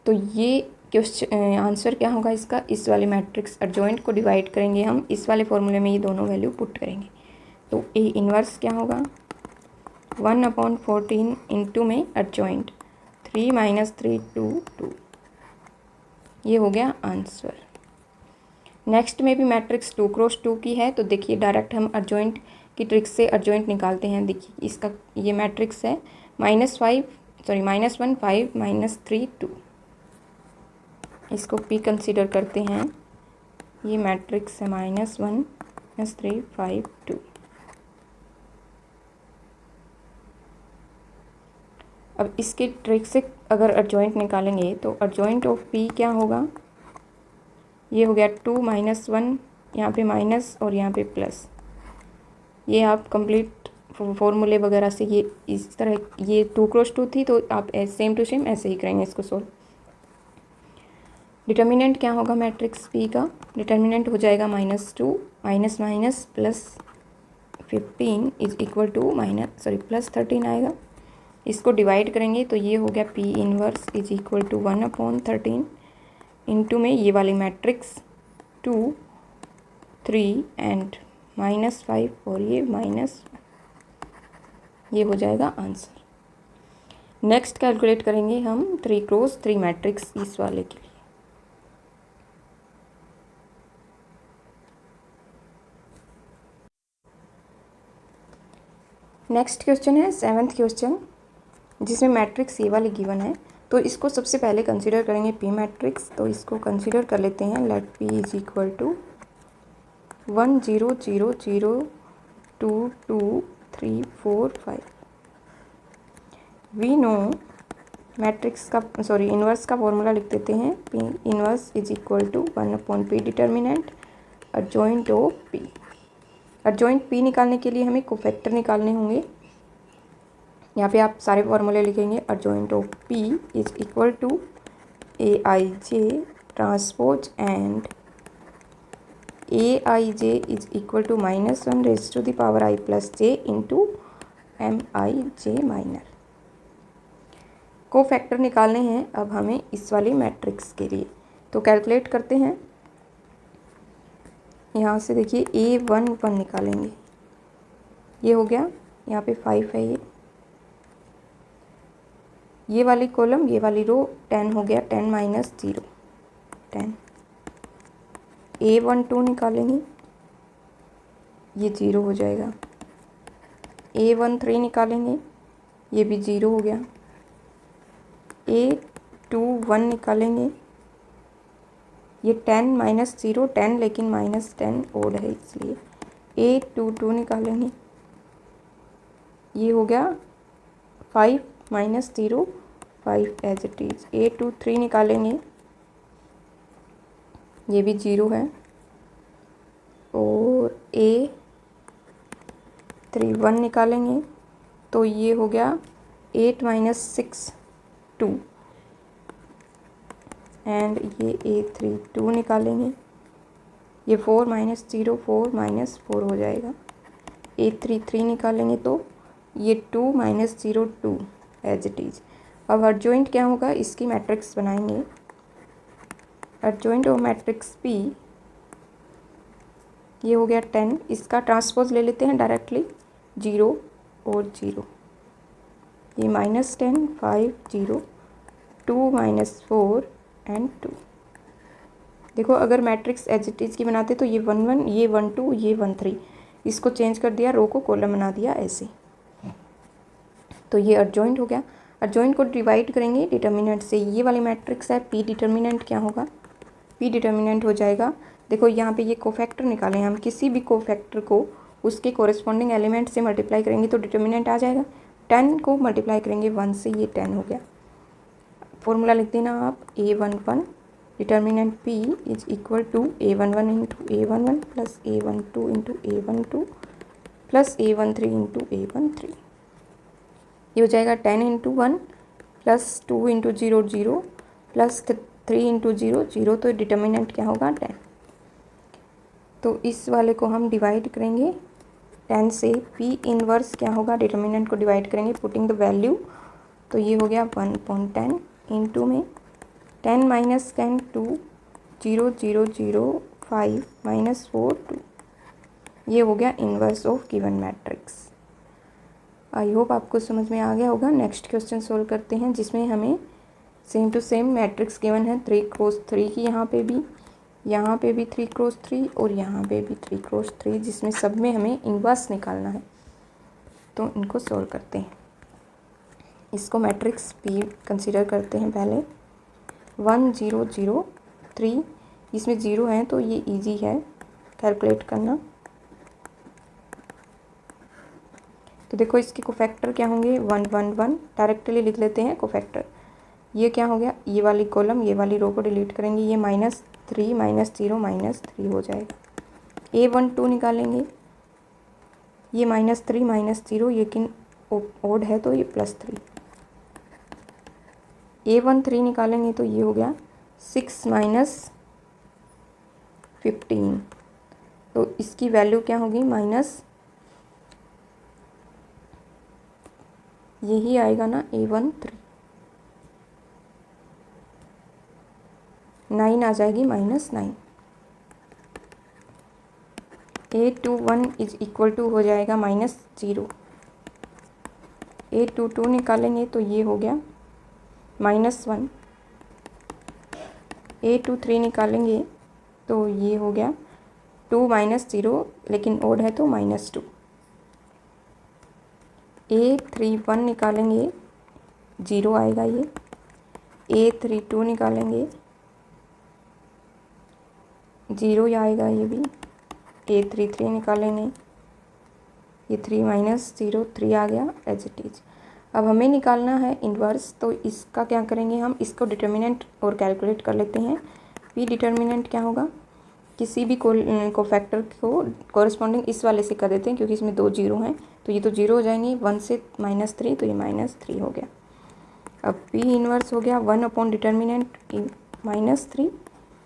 तो ये क्वेश्चन आंसर क्या होगा इसका, इस वाले मैट्रिक्स adjoint को डिवाइड करेंगे हम, इस वाले फॉर्मूले में ये दोनों वैल्यू पुट करेंगे, तो ए इन्वर्स क्या होगा 1/14 इंटू में adjoint 3 - 3 2 2। ये हो गया आंसर। नेक्स्ट में भी मैट्रिक्स 2 क्रॉस 2 की है, तो देखिए डायरेक्ट हम अर्जॉइंट की ट्रिक से अर्जॉइंट निकालते हैं। देखिए इसका ये मैट्रिक्स है -1 5 -3 2। इसको P कंसीडर करते हैं। ये मैट्रिक्स है -1 -3 5 2। अब इसके ट्रिक से अगर अर्जॉइंट निकालेंगे तो अर्जॉइंट ऑफ P क्या होगा, ये हो गया 2 -1, यहाँ पे माइनस और यहाँ पे प्लस। ये आप कंप्लीट फॉर्मूले वगैरह से ये इस तरह, ये 2 क्रॉस 2 थी तो आप सेम टू सेम ऐसे ही करेंगे इसको सोल्व। डिटर्मिनेंट क्या होगा मैट्रिक्स P का, डिटर्मिनेंट हो जाएगा -2 minus minus plus 15 is equal two plus 13 आएगा। इसको डिवाइड करेंगे तो ये हो गया P inverse is equal to 1/13 into में ये वाली मैट्रिक्स 2 3 एंड -5 और ये माइनस, ये हो जाएगा आंसर। नेक्स्ट कैलकुलेट करेंगे हम 3 क्रॉस 3 मैट्रिक्स इस वाले के लिए। नेक्स्ट क्वेश्चन है 7th क्वेश्चन, जिसमें मैट्रिक्स ये वाली गिवन है। तो इसको सबसे पहले कंसीडर करेंगे P मैट्रिक्स। तो इसको कंसीडर कर लेते हैं। Let P is equal to 1 0 0 0 2 2 3 4 5। We know matrix का इन्वर्स का फॉर्मूला लिख देते हैं। P inverse is equal to 1/P determinant adjoint of P। Adjoint P निकालने के लिए हमें कोफैक्टर निकालने होंगे। यहाँ पे आप सारे फॉर्मूले लिखेंगे। Adjoint of P is equal to AIJ transpose and AIJ is equal to -1 raise to the power I plus J into MIJ minor. Cofactor निकालने हैं अब हमें इस वाली मैट्रिक्स के लिए। तो कैलकुलेट करते हैं। यहाँ से देखिए A11 निकालेंगे, ये हो गया, यहाँ पे 5 है। ये वाली कॉलम ये वाली रो 10 हो गया, 10 माइनस 0 10। A12 निकालेंगे, ये 0 हो जाएगा। A13 निकालेंगे, ये भी 0 हो गया। A21 निकालेंगे, ये 10 माइनस 0 10, लेकिन -10 ओड है इसलिए। A22 निकालेंगे, ये हो गया 5 minus 0 5 as it is. A23 निकालेंगे, ये भी 0 है। और A31 निकालेंगे तो ये हो गया 8 माइनस 6 2 एंड ये A32 निकालेंगे, ये 4 माइनस 0 4 माइनस 4 हो जाएगा। A33 निकालेंगे तो ये 2 माइनस 0 2 एज इट इज। अब अर्जॉइंट क्या होगा, इसकी मैट्रिक्स बनाएंगे। अर्जॉइंट ऑफ मैट्रिक्स P, ये हो गया 10। इसका ट्रांसपोज ले लेते हैं डायरेक्टली, 0 और 0, ये -10 5 0 2 माइनस 4 एंड 2। देखो अगर मैट्रिक्स एज इट इज की बनाते तो ये 1 1, ये 1 2, ये 1 3, इसको चेंज कर दिया, रो को कॉलम बना दिया ऐसे। तो ये अर्जॉइंट हो गया। अर्जॉइंट को डिवाइड करेंगे डिटर्मिनेंट से। ये वाली मैट्रिक्स है, P डिटर्मिनेंट क्या होगा, P डिटर्मिनेंट हो जाएगा, देखो यहाँ पे ये कोफैक्टर निकालें हम। किसी भी कोफैक्टर को उसके कोरिस्पॉन्डिंग एलिमेंट से मल्टीप्लाई करेंगे तो डिटर्मिनेंट आ जाएगा। 10 को मल्टीप्लाई करेंगे 1 से, ये 10 हो गया। फॉर्मूला लिख देना आप, A11 determinant P is equal to A11 into A11 plus A12 into A12 plus A13 into A13। ये हो जाएगा 10 into 1 plus 2 into 0 0 plus 3 into 0 0। तो डिटर्मिनेंट क्या होगा 10। तो इस वाले को हम डिवाइड करेंगे 10 से। P इनवर्स क्या होगा, डिटर्मिनेंट को डिवाइड करेंगे पुटिंग द वैल्यू, तो ये हो गया 1/10 इंटू में 10 माइनस 10 2 0 0 0 5 माइनस 4 2। ये हो गया inverse of given matrix. I hope आपको समझ में आ गया होगा। नेक्स्ट क्वेश्चन सोल्व करते हैं, जिसमें हमें same to same matrix given है 3 क्रॉस 3 की, यहाँ पे भी 3 क्रॉस 3 और यहाँ पे भी 3 क्रॉस 3, जिसमें सब में हमें इन्वर्स निकालना है। तो इनको सॉल्व करते हैं। इसको मैट्रिक्स P कंसीडर करते हैं पहले। 1 0 0 3, इसमें 0 है तो ये इजी है कैलकुलेट करना। तो देखो इसके कोफैक्टर क्या होंगे, 1 1 1, डायरेक्टली लिख लेते हैं कोफैक्टर। ये क्या हो गया, ये वाली कॉलम ये वाली रो को डिलीट करेंगे, ये -3 -0 -3 हो जाएगा। A1 2 निकालेंगे, ये -3 -0, लेकिन ओड है तो ये +3। A1 3 निकालेंगे तो ये हो गया 6 -15, तो इसकी वैल्यू क्या होगी यही आएगा ना, A1 3, 9 आ जाएगी -9। A2 1 इज इक्वल टू हो जाएगा -0। A2 2 निकालेंगे तो ये हो गया -1। A2 3 निकालेंगे तो ये हो गया 2 -0, लेकिन ओड है तो -2। A3 1 निकालेंगे 0 आएगा ये। A3 2 निकालेंगे 0 ही आएगा ये भी। A3 3 निकालेंगे, ये 3 -0 3 आ गया एज इट इज। अब हमें निकालना है इन्वर्स, तो इसका क्या करेंगे हम, इसको डिटर्मिनेंट और कैलकुलेट कर लेते हैं। P डिटर्मिनेंट क्या होगा, किसी भी कोफैक्टर को कॉरस्पॉन्डिंग इस वाले से कर देते हैं, क्योंकि इसमें 2 0 हैं तो ये तो 0 हो जाएंगे। 1 से -3 तो ये -3 हो गया। अब P इन्वर्स हो गया 1 अपॉन डिटर्मिनेंट -3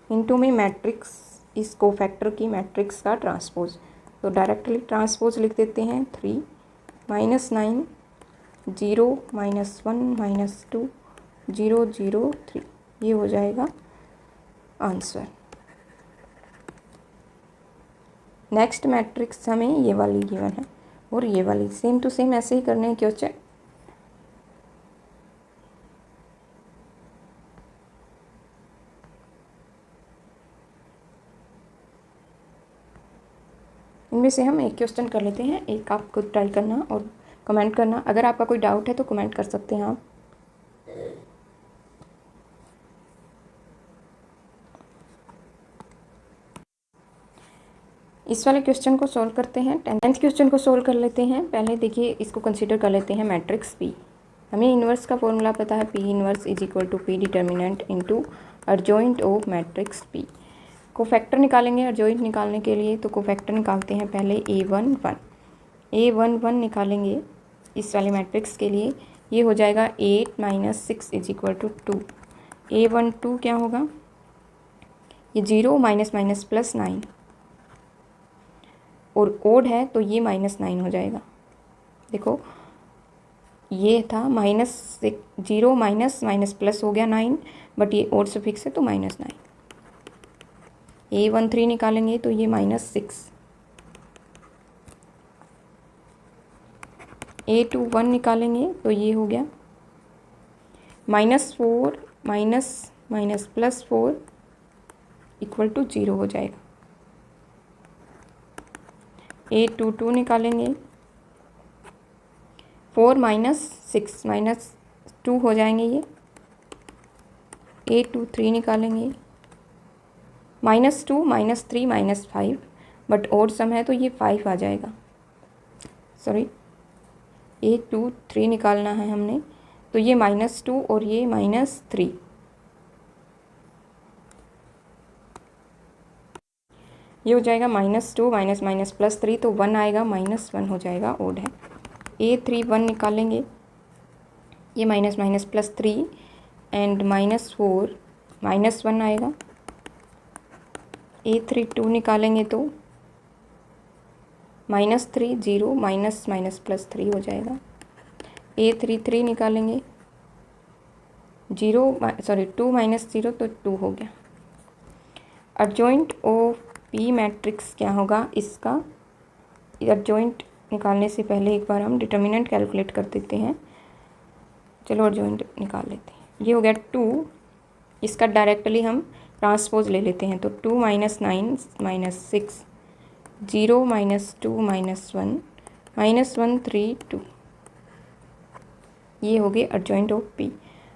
इंटू में मैट्रिक्स, इस कोफैक्टर की मैट्रिक्स का ट्रांसपोज। तो डायरेक्टली ट्रांसपोज लिख देते हैं 3 -9 0 -1 -2 0 0 3, ये हो जाएगा आंसर। नेक्स्ट मैट्रिक्स हमें ये वाली गिवन है और ये वाली सेम टू सेम ऐसे ही करने हैं क्वेश्चन। इनमें से हम एक क्वेश्चन कर लेते हैं, एक आप खुद ट्राई करना और कमेंट करना। अगर आपका कोई डाउट है तो कमेंट कर सकते हैं आप। इस वाले क्वेश्चन को सॉल्व करते हैं। 10th क्वेश्चन को सॉल्व कर लेते हैं। पहले देखिए इसको कंसीडर कर लेते हैं मैट्रिक्स P। हमें इन्वर्स का फॉर्मूला पता है, P inverse is equal to P determinant into adjoint of matrix P। Cofactor निकालेंगे अर्जॉइंट निकालने के लिए, तो कोफैक्टर निकालते हैं पहले A1 1 निकालेंगे इस वाले मैट्रिक्स के लिए, ये हो जाएगा 8 - 6 इज इक्वल टू 2। A1 2 क्या होगा, ये 0 -+9 और ओड है तो ये -9 हो जाएगा। देखो ये था -0 माइनस प्लस हो गया 9, बट ये ओड सफिक्स है तो -9। A1 3 निकालेंगे तो ये -6। A2 1 निकालेंगे तो ये हो गया -4 +4 इक्वल टू 0 हो जाएगा। A2 2 निकालेंगे, 4 -6 -2 हो जाएंगे ये। A2 3 निकालेंगे, -2 -3 -5, बट ओड सम है तो ये 5 आ जाएगा। सॉरी, A2 3 निकालना है हमने, तो ये -2 और ये -3, ये हो जाएगा -2 -+3 तो 1 आएगा, -1 हो जाएगा, ओड है। A3 1 निकालेंगे, ये -+3 एंड -4 -1 आएगा। A3 2 निकालेंगे तो -3 0 -+3 हो जाएगा। A3 3 निकालेंगे, 2 -0 तो 2 हो गया। अर्जॉइंट ऑफ P मैट्रिक्स क्या होगा, इसका अर्जॉइंट निकालने से पहले एक बार हम डिटर्मिनेंट कैलकुलेट कर देते हैं। चलो अर्जॉइंट निकाल लेते हैं। ये हो गया 2, इसका डायरेक्टली हम ट्रांसपोज ले लेते हैं, तो 2 minus 9 minus 6, 0 minus 2 minus 1 minus 1 3 2, ये हो गए एडजॉइंट ऑफ पी।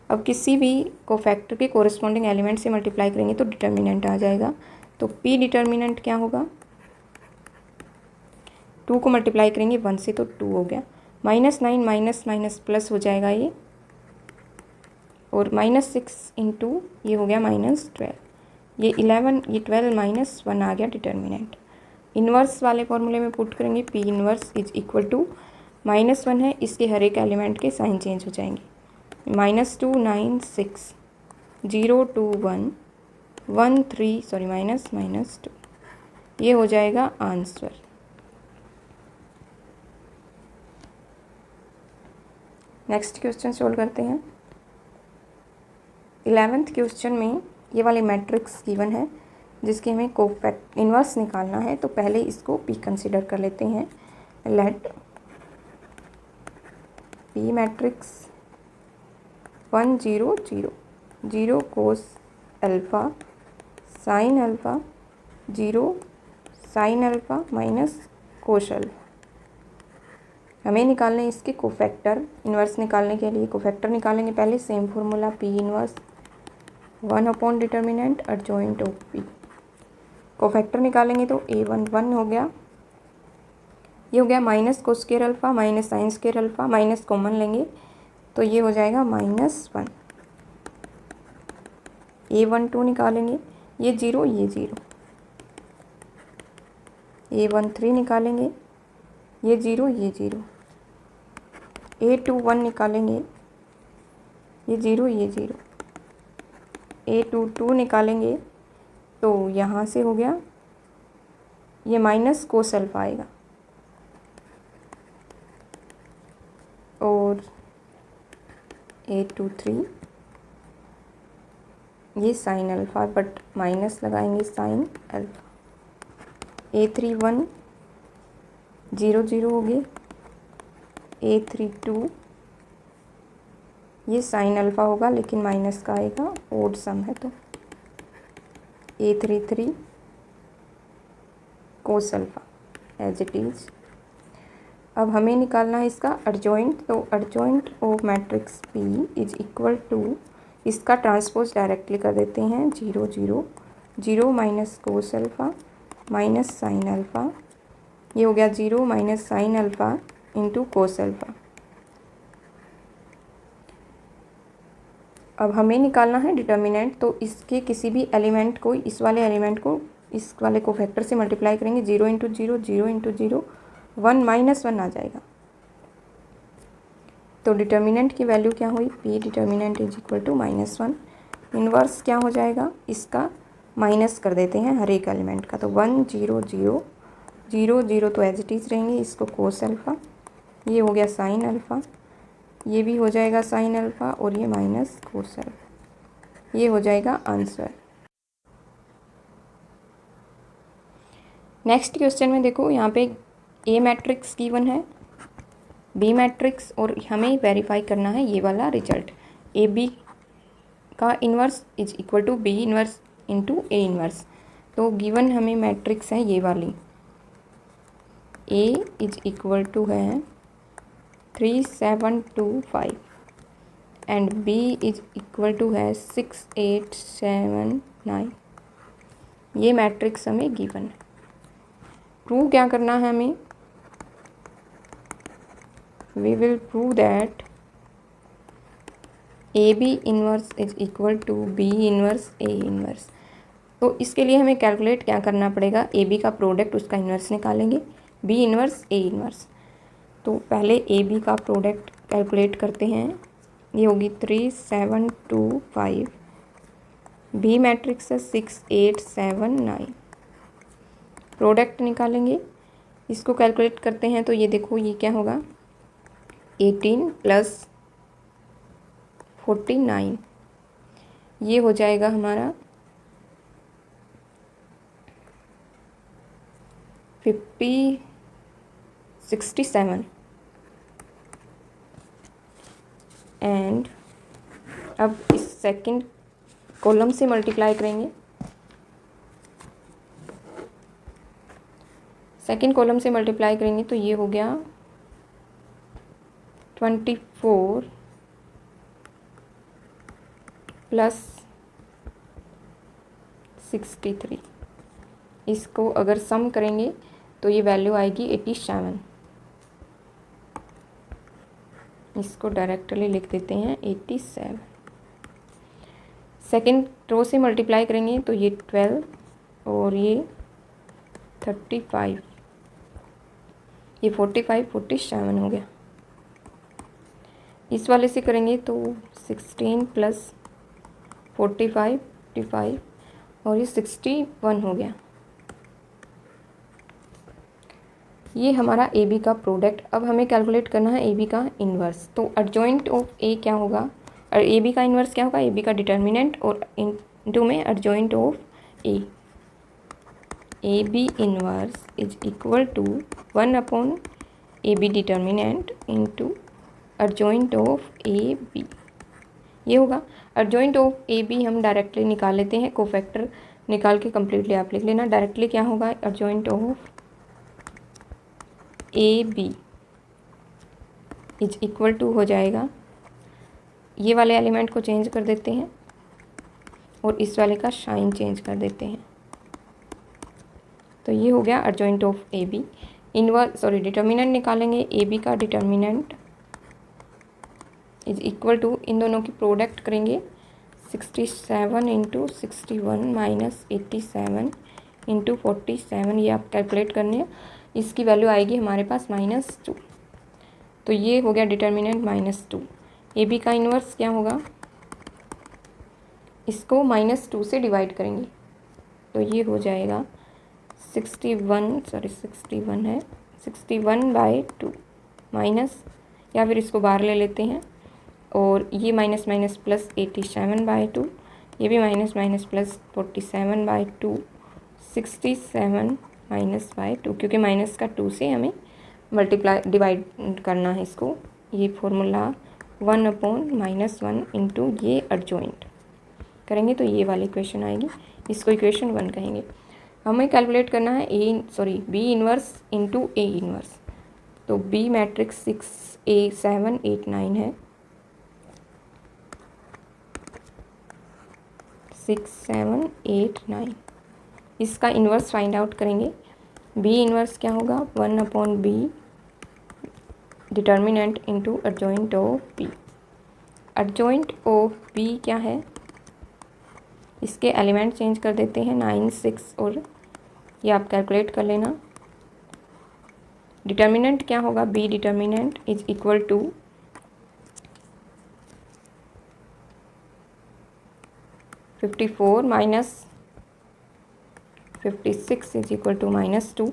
अब किसी भी कोफैक्टर के कोरिस्पॉन्डिंग एलिमेंट से मल्टीप्लाई करेंगे तो डिटर्मिनेंट आ जाएगा, तो पी डिटर्मिनेंट क्या होगा, 2 को मल्टीप्लाई करेंगे 1 से तो 2 हो गया, -9 माइनस माइनस प्लस हो जाएगा ये, और -6 इंटू ये हो गया -12, ये 11 ये 12 -1 आ गया डिटर्मिनेंट। इन्वर्स वाले फॉर्मूले में पुट करेंगे, P inverse is equal to -1 है, इसके हर एक एलिमेंट के साइन चेंज हो जाएंगे, -2 9 6 0 2 1 1 3 सॉरी -2, ये हो जाएगा आंसर। नेक्स्ट क्वेश्चन सोल्व करते हैं। 11th क्वेश्चन में ये वाले मैट्रिक्स गिवन है जिसके हमें कोफैक्ट इन्वर्स निकालना है, तो पहले इसको पी कंसीडर कर लेते हैं। Let P matrix 1 0 0 0 cos alpha sine alpha 0 sine alpha minus cos alpha. हमें निकालने इसके कोफैक्टर, इन्वर्स निकालने के लिए कोफैक्टर निकालेंगे पहले, same formula P inverse 1 upon determinant adjoint of P. Cofactor निकालेंगे तो a1 1 हो गया, ये हो गया minus cos square alpha minus sine square alpha, minus common लेंगे तो ये हो जाएगा -1। a1 2 निकालेंगे, ये 0 ये 0, a1 3 निकालेंगे, ये 0 ये 0, a2 1 निकालेंगे, ये 0 ये 0, a2 2 निकालेंगे तो यहाँ से हो गया ये माइनस कोस अल्फ़ा आएगा, और a2 3 ये साइन अल्फ़ा बट माइनस लगाएंगे साइन अल्फ़ा, a3 1 0 0 हो गए, a3 2 ये साइन अल्फ़ा होगा लेकिन माइनस का आएगा, ओड सम है तो a3 3 cos alpha as it is. अब हमें निकालना है इसका एडजॉइंट, तो adjoint of matrix P is equal to, इसका ट्रांसपोज डायरेक्टली कर देते हैं, 0 0 0 minus cos alpha minus sine alpha, ये हो गया 0 minus sine alpha into cos alpha. अब हमें निकालना है डिटर्मिनेंट, तो इसके किसी भी एलिमेंट को, इस वाले एलिमेंट को इस वाले कोफैक्टर से मल्टीप्लाई करेंगे, 0 इंटू 0 0 इंटू 0 1 -1 आ जाएगा, तो डिटर्मिनेंट की वैल्यू क्या हुई, P determinant is equal to -1। Inverse क्या हो जाएगा, इसका माइनस कर देते हैं हर एक एलिमेंट का, तो 1 0 0 0 0 तो एज इट इज़ रहेंगे, इसको कोस अल्फ़ा, ये हो गया साइन अल्फ़ा, ये भी हो जाएगा साइन अल्फ़ा, और ये माइनस कोस अल्फ़ा, ये हो जाएगा आंसर। नेक्स्ट क्वेश्चन में देखो, यहाँ पे ए मैट्रिक्स गिवन है, बी मैट्रिक्स, और हमें वेरीफाई करना है ये वाला रिजल्ट, ए बी का inverse is equal to B inverse into A inverse. तो गिवन हमें मैट्रिक्स है ये वाली, ए इज इक्वल टू है 3 7 2 5 and B is equal to है 6 8 7 9, ये मैट्रिक्स हमें गिवन है। प्रूव क्या करना है हमें, we will prove that A B inverse is equal to B inverse A inverse. तो इसके लिए हमें कैलकुलेट क्या करना पड़ेगा, ए बी का प्रोडक्ट उसका इन्वर्स निकालेंगे, बी इन्वर्स ए इन्वर्स। तो पहले ए बी का प्रोडक्ट कैलकुलेट करते हैं, ये होगी 3 7 2 5, बी मैट्रिक्स है 6 8 7 9, प्रोडक्ट निकालेंगे, इसको कैलकुलेट करते हैं, तो ये देखो ये क्या होगा, 18 प्लस 49, ये हो जाएगा हमारा 67 एंड अब सेकंड कॉलम से मल्टीप्लाई करेंगे। सेकंड कॉलम से मल्टीप्लाई करेंगे तो ये हो गया 24 प्लस 63। इसको अगर सम करेंगे तो ये वैल्यू आएगी 87। इसको डायरेक्टली लिख देते हैं 87। सेकंड रो से मल्टीप्लाई करेंगे तो ये 12 और ये 35, ये 45 47 हो गया। इस वाले से करेंगे तो 16 प्लस 45 55 और ये 61 हो गया। ये हमारा ए बी का प्रोडक्ट। अब हमें कैलकुलेट करना है ए बी का इन्वर्स। तो एडजॉइंट ऑफ ए क्या होगा, और ए बी का इन्वर्स क्या होगा, ए बी का डिटर्मिनेंट और इनटू में adjoint of A B inverse is equal to 1 upon A B determinant into adjoint of A B. ये होगा एडजॉइंट ऑफ ए बी। हम डायरेक्टली निकाल लेते हैं, कोफैक्टर निकाल के कम्प्लीटली आप लिख लेना। डायरेक्टली क्या होगा, adjoint of A B is equal to हो जाएगा, ये वाले एलिमेंट को चेंज कर देते हैं और इस वाले का साइन चेंज कर देते हैं। तो ये हो गया adjoint of A B. Determinant निकालेंगे। ए बी का डिटर्मिनेंट इज इक्वल टू, इन दोनों की प्रोडक्ट करेंगे 67 इंटू 61 माइनस 87 इंटू 47। ये आप कैलकुलेट करने हैं। इसकी वैल्यू आएगी हमारे पास -2। तो ये हो गया डिटर्मिनेंट -2। ए बी का इन्वर्स क्या होगा, इसको -2 से डिवाइड करेंगे तो ये हो जाएगा 61/2 माइनस, या फिर इसको बाहर ले लेते हैं और ये माइनस माइनस प्लस 87/2, ये भी माइनस माइनस प्लस 47/2, 67 -/2, क्योंकि माइनस का 2 से हमें मल्टीप्लाई डिवाइड करना है इसको। ये फॉर्मूला 1 अपॉन -1 इंटू ये एडजॉइंट करेंगे तो ये वाली इक्वेशन आएगी। इसको इक्वेशन 1 कहेंगे। हमें कैलकुलेट करना है B inverse into A inverse. तो बी मैट्रिक्स 6 A 7 8 9 है, 6 7 8 9। इसका इन्वर्स फाइंड आउट करेंगे। बी इन्वर्स क्या होगा, 1 upon B determinant into adjoint of B. Adjoint of B क्या है, इसके एलिमेंट चेंज कर देते हैं 9 6 और ये आप कैलकुलेट कर लेना। डिटर्मिनेंट क्या होगा, B determinant is equal to 54 minus 56 is equal to -2।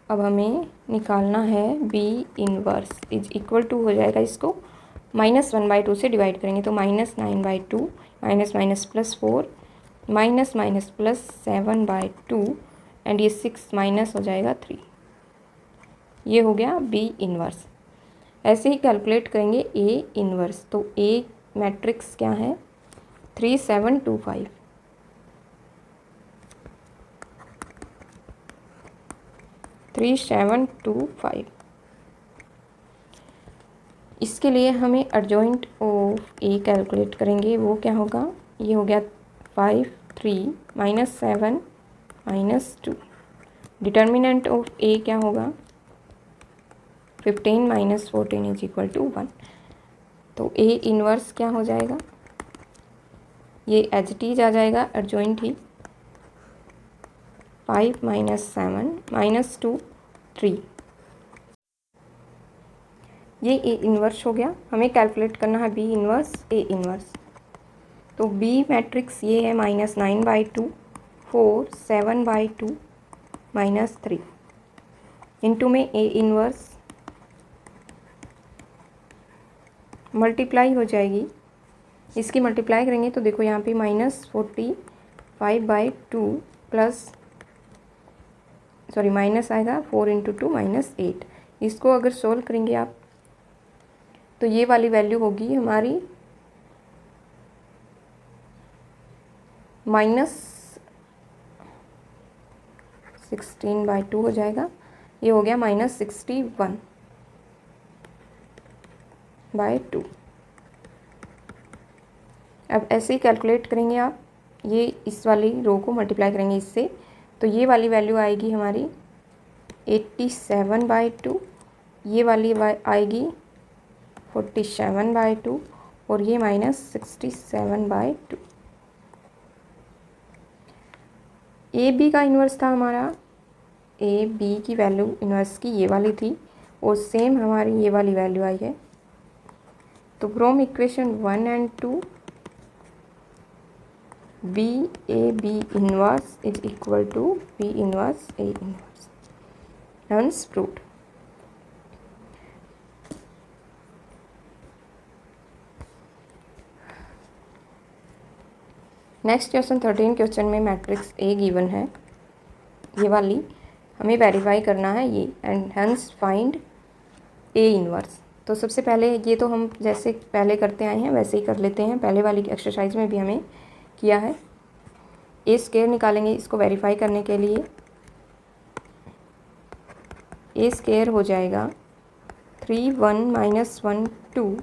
अब हमें निकालना है B inverse is equal to हो जाएगा, इसको -1/2 से डिवाइड करेंगे तो -9/2 minus minus plus 4 minus minus plus 7/2 and ये 6 माइनस हो जाएगा 3। ये हो गया बी इन्वर्स। ऐसे ही कैलकुलेट करेंगे ए इन्वर्स। तो ए मैट्रिक्स क्या है, 3 7 2 5। इसके लिए हमें एडजॉइंट ऑफ ए कैलकुलेट करेंगे। वो क्या होगा, ये हो गया 5 3 -7 -2। डिटर्मिनेंट ऑफ ए क्या होगा, 15 - 14 इज इक्वल टू 1। तो ए इन्वर्स क्या हो जाएगा, ये एज इट इज आ जाएगा एडजॉइंट ही। 5 - 7 -2 3। ये ए इन्वर्स हो गया। हमें कैलकुलेट करना है बी इन्वर्स ए इन्वर्स। तो बी मैट्रिक्स ये है -9/2 4 7/2 -3 इंटू में ए इन्वर्स मल्टीप्लाई हो जाएगी। इसकी मल्टीप्लाई करेंगे तो देखो यहाँ पे -45/2 प्लस माइनस आएगा 4 × 2 -8। इसको अगर सोल्व करेंगे आप तो ये वाली वैल्यू होगी हमारी -16/2 हो जाएगा। ये हो गया -61/2। अब ऐसे ही कैलकुलेट करेंगे आप, ये इस वाली रो को मल्टीप्लाई करेंगे इससे, तो ये वाली वैल्यू आएगी हमारी 87/2, ये वाली आएगी 47/2 और ये -67/2। ए बी का इन्वर्स था हमारा, ए बी की वैल्यू इन्वर्स की ये वाली थी और सेम हमारी ये वाली वैल्यू आई है। तो from equation 1 and 2 B A B inverse is equal to B inverse A inverse, hence proved. Next question 13 question में मैट्रिक्स ए गिवन है, ये वाली हमें वेरीफाई करना है ये, एंड हंस फाइंड ए इन्वर्स। तो सबसे पहले ये तो हम जैसे पहले करते आए हैं वैसे ही कर लेते हैं, पहले वाली एक्सरसाइज में भी हमें किया है। ए स्क्वायर निकालेंगे इसको वेरीफाई करने के लिए। ए स्क्वायर हो जाएगा 3 1 -1 2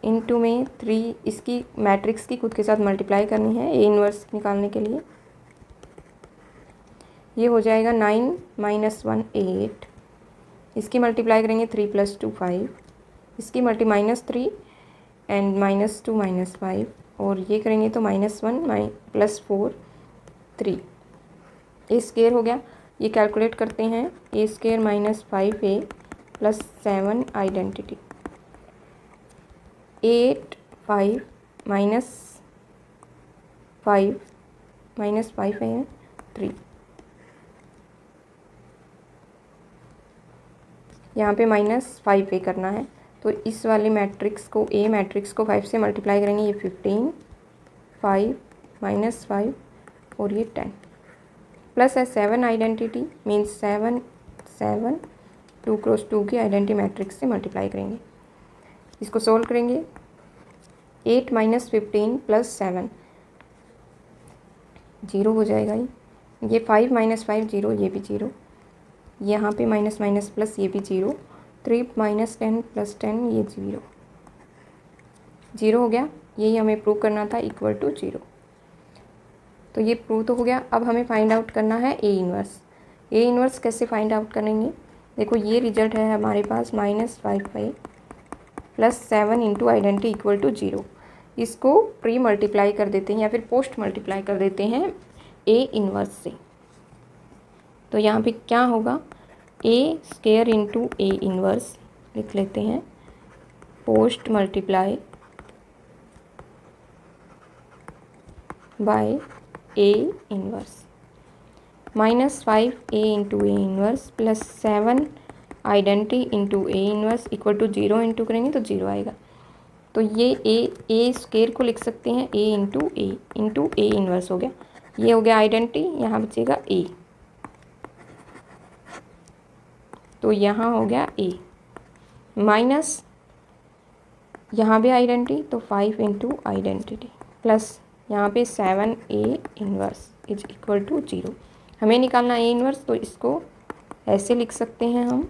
इनटू में 3, इसकी मैट्रिक्स की खुद के साथ मल्टीप्लाई करनी है ए इन्वर्स निकालने के लिए। ये हो जाएगा 9 -1 8, इसकी मल्टीप्लाई करेंगे 3 + 2 5, इसकी मल्टी -3 एंड -2 -5, और ये करेंगे तो -1 + 4 3। ए स्क्वायर हो गया, ये कैलकुलेट करते हैं। ए स्क्वायर -5a + 7 आइडेंटिटी, 8 5 -5 है 3, यहाँ पे -5a करना है। तो इस वाले मैट्रिक्स को, ए मैट्रिक्स को 5 से मल्टीप्लाई करेंगे, ये 15 5 -5 और ये 10 प्लस है 7 आइडेंटिटी, मीन्स 7 7 2 × 2 की आइडेंटिटी मैट्रिक्स से मल्टीप्लाई करेंगे। इसको सोल्व करेंगे, 8 - 15 + 7 0 हो जाएगा। ये 5 - 5 0, ये भी 0, यहाँ पे माइनस माइनस प्लस ये भी 0, 3 - 10 + 10 ये 0 हो गया। यही हमें प्रूव करना था, इक्वल टू 0। तो ये प्रूव तो हो गया। अब हमें फाइंड आउट करना है ए इन्वर्स। ए इन्वर्स कैसे फाइंड आउट करेंगे, देखो ये रिजल्ट है हमारे पास -5a + 7 into identity equal to 0। इसको प्री मल्टीप्लाई कर देते हैं या फिर पोस्ट मल्टीप्लाई कर देते हैं ए इन्वर्स से। तो यहाँ पे क्या होगा, A square into A inverse लिख लेते हैं, post multiply by A inverse, -5a into A inverse + 7 identity into A inverse equal to 0 into करेंगे तो 0 आएगा। तो ये ए स्क्वायर को लिख सकते हैं ए इंटू ए इन्वर्स हो गया। ये हो गया आइडेंटिटी, यहाँ बचेगा ए, तो यहाँ हो गया ए माइनस यहाँ भी आइडेंटिटी, तो 5 इंटू आइडेंटिटी प्लस यहाँ पे 7a inverse is equal to 0। हमें निकालना ए इन्वर्स, तो इसको ऐसे लिख सकते हैं हम,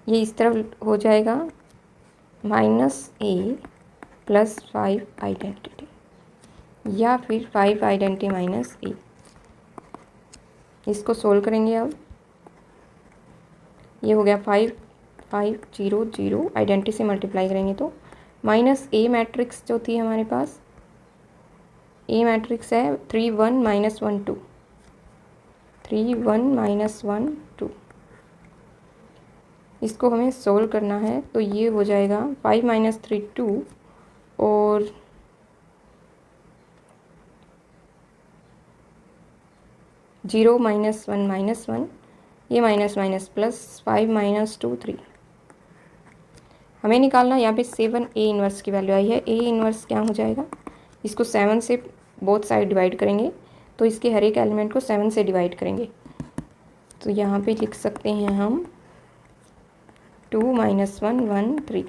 ये इस तरफ हो जाएगा -a + 5 आइडेंटिटी या फिर 5 आइडेंटिटी -a। इसको सोल्व करेंगे अब, ये हो गया 5 5 0 0, आइडेंटिटी से मल्टीप्लाई करेंगे तो -a मैट्रिक्स जो थी हमारे पास, ए मैट्रिक्स है 3 1 -1 2, 3 1 -1 2। इसको हमें सोल्व करना है, तो ये हो जाएगा 5 - 3 2 और 0 - 1 -1, ये माइनस माइनस प्लस 5 - 2 3। हमें निकालना, यहाँ पे 7 ए इन्वर्स की वैल्यू आई है। ए इन्वर्स क्या हो जाएगा, इसको 7 से बोथ साइड डिवाइड करेंगे, तो इसके हर एक एलिमेंट को 7 से डिवाइड करेंगे। तो यहाँ पे लिख सकते हैं हम 2 - 1 1 3।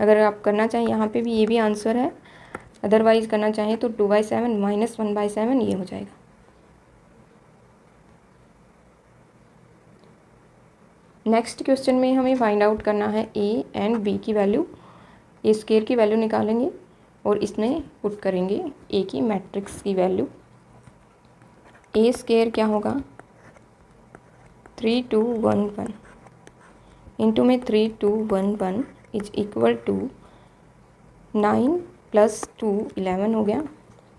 अगर आप करना चाहें यहाँ पे भी, ये भी आंसर है, अदरवाइज़ करना चाहें तो 2/7 माइनस 1/7 ये हो जाएगा। नेक्स्ट क्वेश्चन में हमें फाइंड आउट करना है ए एंड बी की वैल्यू। ए स्क्वायर की वैल्यू निकालेंगे और इसमें पुट करेंगे ए की मैट्रिक्स की वैल्यू। ए स्क्वायर क्या होगा, 3211 इंटू में 3211 इज इक्वल टू 9 + 2 11 हो गया।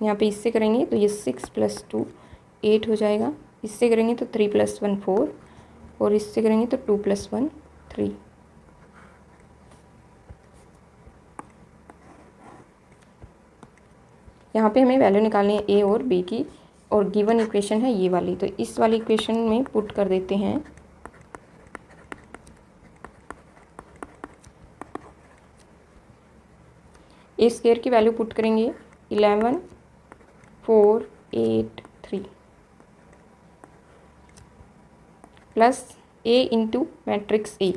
यहाँ पे इससे करेंगे तो ये 6 + 2 8 हो जाएगा। इससे करेंगे तो 3 + 1 4 और इससे करेंगे तो 2 + 1 3। यहाँ पे हमें वैल्यू निकालनी है ए और बी की और गिवन इक्वेशन है ये वाली, तो इस वाली इक्वेशन में पुट कर देते हैं। ए स्क्वायर की वैल्यू पुट करेंगे 11 4 8 3 plus A into matrix A.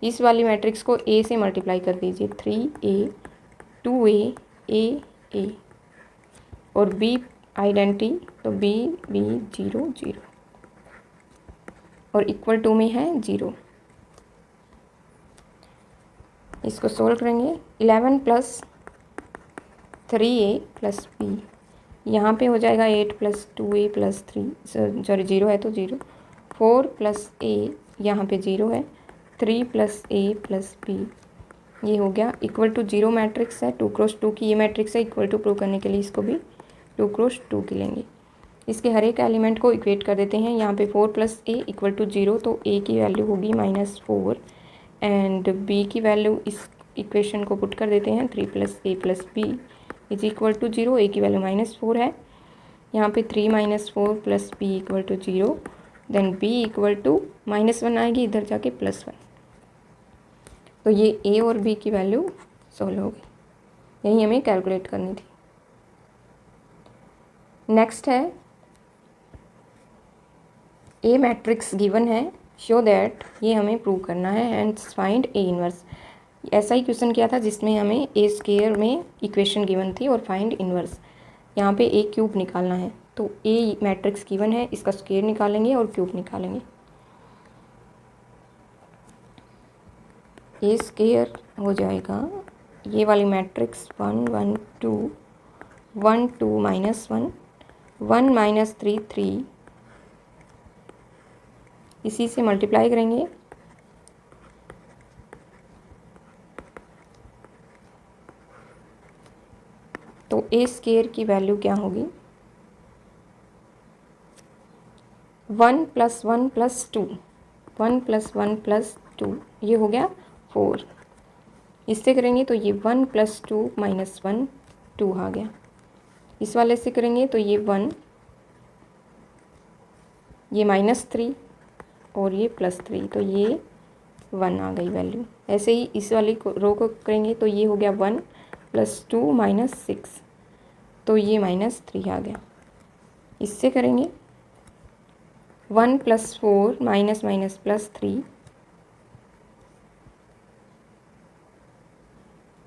इस वाली मैट्रिक्स को ए से मल्टीप्लाई कर दीजिए, 3a 2a a और बी आइडेंटिटी तो बी 0 0 और इक्वल टू में है 0। इसको सोल्व करेंगे 11 + 3a + b, यहाँ पे हो जाएगा 8 + 2a + 3 सॉरी 0 है तो 0, 4 + a यहाँ पे 0 है, 3 + a + b ये हो गया इक्वल टू 0। मैट्रिक्स है 2 क्रॉस 2 की ये मैट्रिक्स है। इक्वल टू प्रूव करने के लिए इसको भी 2 क्रॉस 2 की लेंगे। इसके हर एक एलिमेंट को इक्वेट कर देते हैं। यहाँ पे 4 + a इक्वल टू 0, तो a की वैल्यू होगी -4 एंड b की वैल्यू इस इक्वेशन को पुट कर देते हैं 3 + a + b is equal to 0। a की वैल्यू -4 है, यहाँ पे 3 - 4 + b equal to 0, then b equal to -1 आएगी इधर जाके +1। तो ये a और b की वैल्यू सोल्व हो गई, यही हमें कैलकुलेट करनी थी। नेक्स्ट है ए मैट्रिक्स गिवन है, शो दैट, ये हमें प्रूव करना है एंड फाइंड ए इनवर्स। ऐसा ही क्वेश्चन किया था जिसमें हमें ए स्क्वायर में इक्वेशन गिवन थी और फाइंड इनवर्स। यहाँ पे ए क्यूब निकालना है, तो ए मैट्रिक्स गिवन है, इसका स्क्वायर निकालेंगे और क्यूब निकालेंगे। ए स्क्वायर हो जाएगा ये वाली मैट्रिक्स 1 1 2 1 2 -1 1 - 3 3, इसी से मल्टीप्लाई करेंगे तो ए स्क्वायर की वैल्यू क्या होगी 1 + 1 + 2 1 + 1 + 2 ये हो गया 4। इससे करेंगे तो ये 1 + 2 - 1 2 आ गया। इस वाले से करेंगे तो ये 1 ये -3 और ये +3, तो ये 1 आ गई वैल्यू। ऐसे ही इस वाली रो को करेंगे तो ये हो गया 1 + 2 - 6, तो ये -3 आ गया। इससे करेंगे 1 + 4 +3,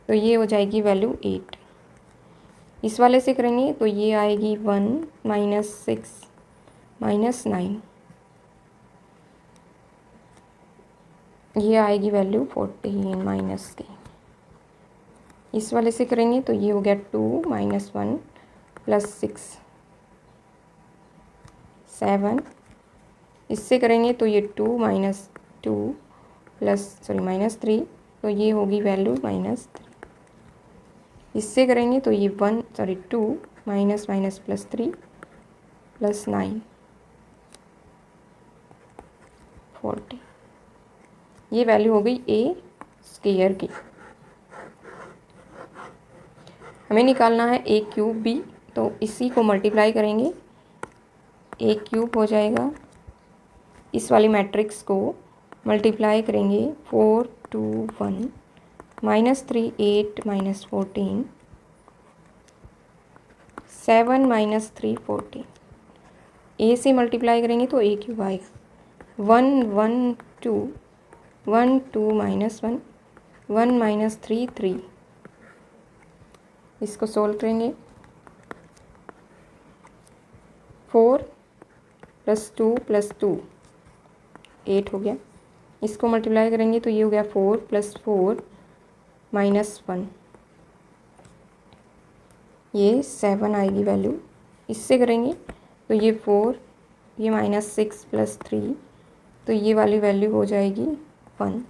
तो ये हो जाएगी वैल्यू 8। इस वाले से करेंगे तो ये आएगी 1 - 6 -9, ये आएगी वैल्यू 14 -3। इस वाले से करेंगे तो ये हो गया 2 - 1 + 6 7। इससे करेंगे तो ये 2 - 2 -3, तो ये होगी वैल्यू -3। इससे करेंगे तो ये 2 -3 +9 40, ये वैल्यू हो गई ए स्क्वायर की। हमें निकालना है ए क्यूब भी, तो इसी को मल्टीप्लाई करेंगे, ए क्यूब हो जाएगा। इस वाली मैट्रिक्स को मल्टीप्लाई करेंगे 4 2 1 -3 8 -14 7 -3 14। ए से मल्टीप्लाई करेंगे तो ए क्यूब आएगा 1 1 2 1 2 -1 1 -3 3 इसको सोल्व करेंगे। 4 + 2 + 2 8 हो गया। इसको मल्टीप्लाई करेंगे तो ये हो गया 4 + 4 -1, ये 7 आएगी वैल्यू। इससे करेंगे तो ये 4, ये -6 + 3, तो ये वाली वैल्यू हो जाएगी 1।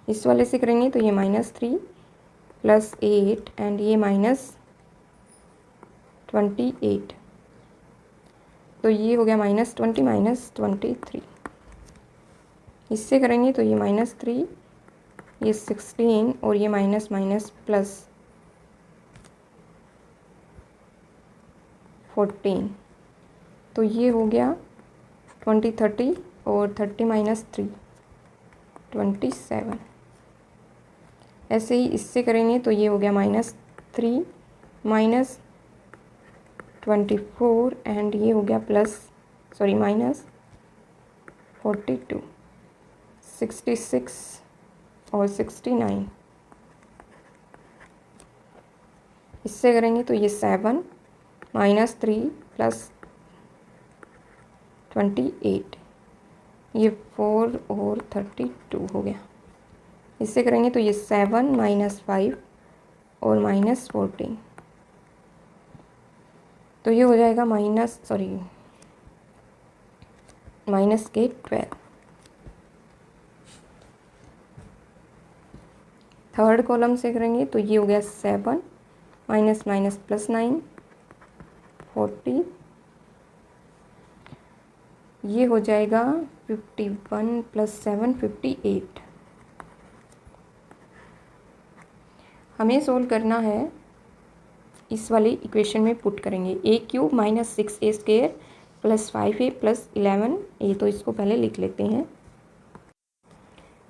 इस वाले से करेंगे तो ये -3 + 8 एंड ये -28, तो ये हो गया -20 -23। इससे करेंगे तो ये -3, ये 16 और ये माइनस माइनस प्लस 14, तो ये हो गया 20 30 और 30 - 3 27। ऐसे ही इससे करेंगे तो ये हो गया -3 -24 एंड ये हो गया -42 66 और 69। इससे करेंगे तो ये 7 -3 + 28, ये 4 और 32 हो गया। इससे करेंगे तो ये 7 -5 और -14, तो ये हो जाएगा -12। थर्ड कॉलम से करेंगे तो ये हो गया 7 -+9 40, ये हो जाएगा 51 + 7 58। हमें सोल्व करना है, इस वाली इक्वेशन में पुट करेंगे a³ - 6a² + 5a + 11a, तो इसको पहले लिख लेते हैं।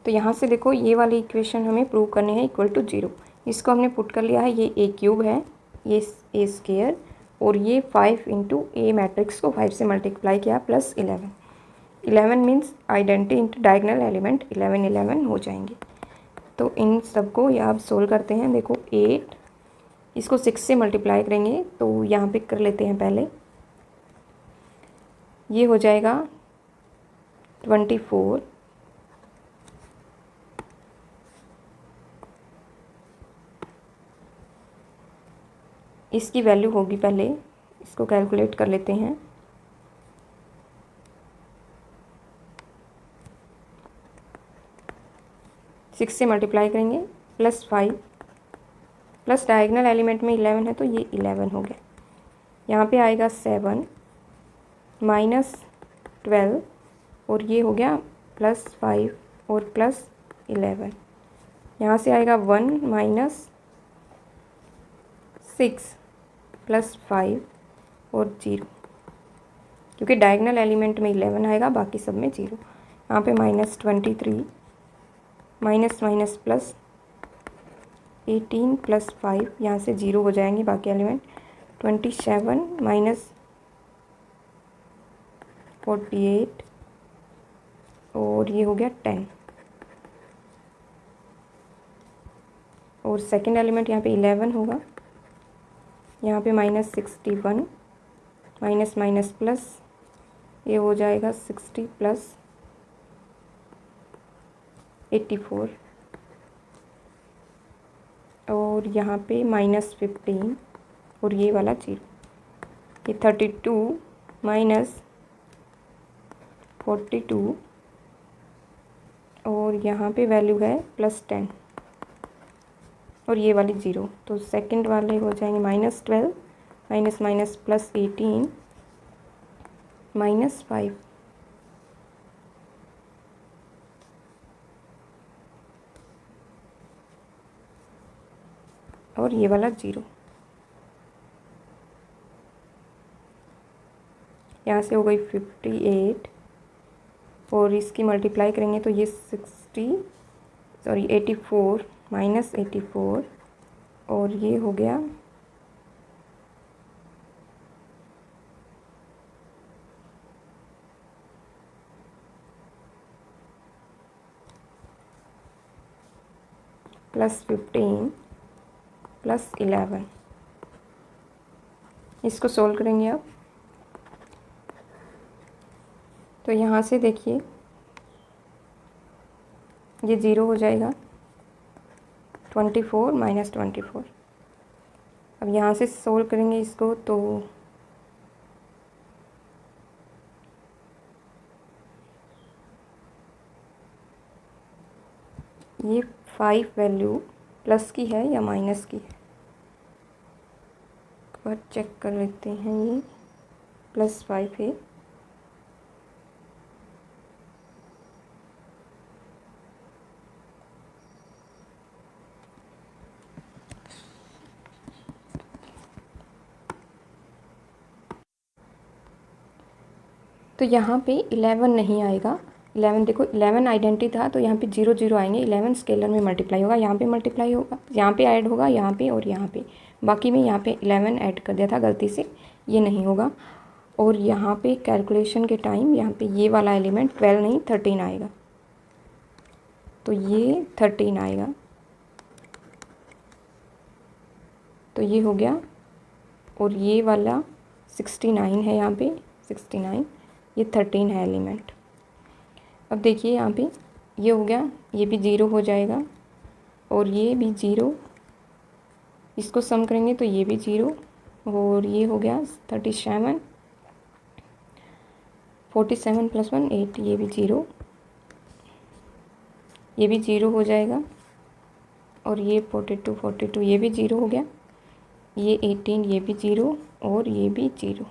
तो यहाँ से देखो ये वाली इक्वेशन हमें प्रूव करनी है = 0। इसको हमने पुट कर लिया है, ये a³ है, ये a² और ये 5 × a मैट्रिक्स को 5 से मल्टीप्लाई किया + 11। 11 means identity into diagonal element 11 11 हो जाएंगे। तो इन सबको ये आप सोल्व करते हैं। देखो 8, इसको 6 से मल्टीप्लाई करेंगे तो यहाँ पे कर लेते हैं पहले, ये हो जाएगा 24, इसकी वैल्यू होगी, पहले इसको कैलकुलेट कर लेते हैं। सिक्स से मल्टीप्लाई करेंगे +5 प्लस डायगोनल एलिमेंट में 11 है तो ये 11 हो गया। यहाँ पे आएगा 7 -12 और ये हो गया +5 और +11। यहाँ से आएगा 1 -6 +5 और 0, क्योंकि डायगोनल एलिमेंट में 11 आएगा, बाकी सब में 0। यहाँ पे -23 माइनस प्लस 18 + 5, यहाँ से 0 हो जाएंगे बाकी एलिमेंट। 27 -48 और ये हो गया 10, और सेकंड एलिमेंट यहाँ पे 11 होगा। यहाँ पे -61 माइनस प्लस, ये हो जाएगा 60 + 84 और यहाँ पे -15 और ये वाला 0, ये 32 -42 और यहाँ पे वैल्यू है +10 और ये वाली 0, तो सेकंड वाले हो जाएंगे -12 माइनस प्लस 18 -5 और ये वाला 0। यहाँ से हो गई 58 और इसकी मल्टीप्लाई करेंगे तो ये 84 -84 और ये हो गया +15 + 11 इसको सोल्व करेंगे अब। तो यहाँ से देखिए ये 0 हो जाएगा, 24 माइनस 24। अब यहाँ से सोल्व करेंगे इसको तो ये 5 वैल्यू प्लस की है या माइनस की है, एक बार चेक कर लेते हैं। ये +5 है। तो यहाँ पे 11 नहीं आएगा। 11 देखो, 11 आइडेंटिटी था तो यहाँ पे 0 0 आएंगे। 11 स्केलर में मल्टीप्लाई होगा, यहाँ पे मल्टीप्लाई होगा, यहाँ पे ऐड होगा, यहाँ पे और यहाँ पे। बाकी में यहाँ पे 11 ऐड कर दिया था गलती से, ये नहीं होगा। और यहाँ पे कैलकुलेशन के टाइम यहाँ पे ये वाला एलिमेंट 12 नहीं 13 आएगा, तो ये 13 आएगा। तो ये हो गया। और ये वाला 69 है, यहाँ पे 69, ये 13 है एलिमेंट। अब देखिए यहाँ पे ये हो गया, ये भी 0 हो जाएगा और ये भी 0। इसको सम करेंगे तो ये भी 0 और ये हो गया 37, 47 + 1 8, ये भी 0, ये भी 0 हो जाएगा। और ये 42 42 ये भी 0 हो गया। ये 18 ये भी 0 और ये भी 0।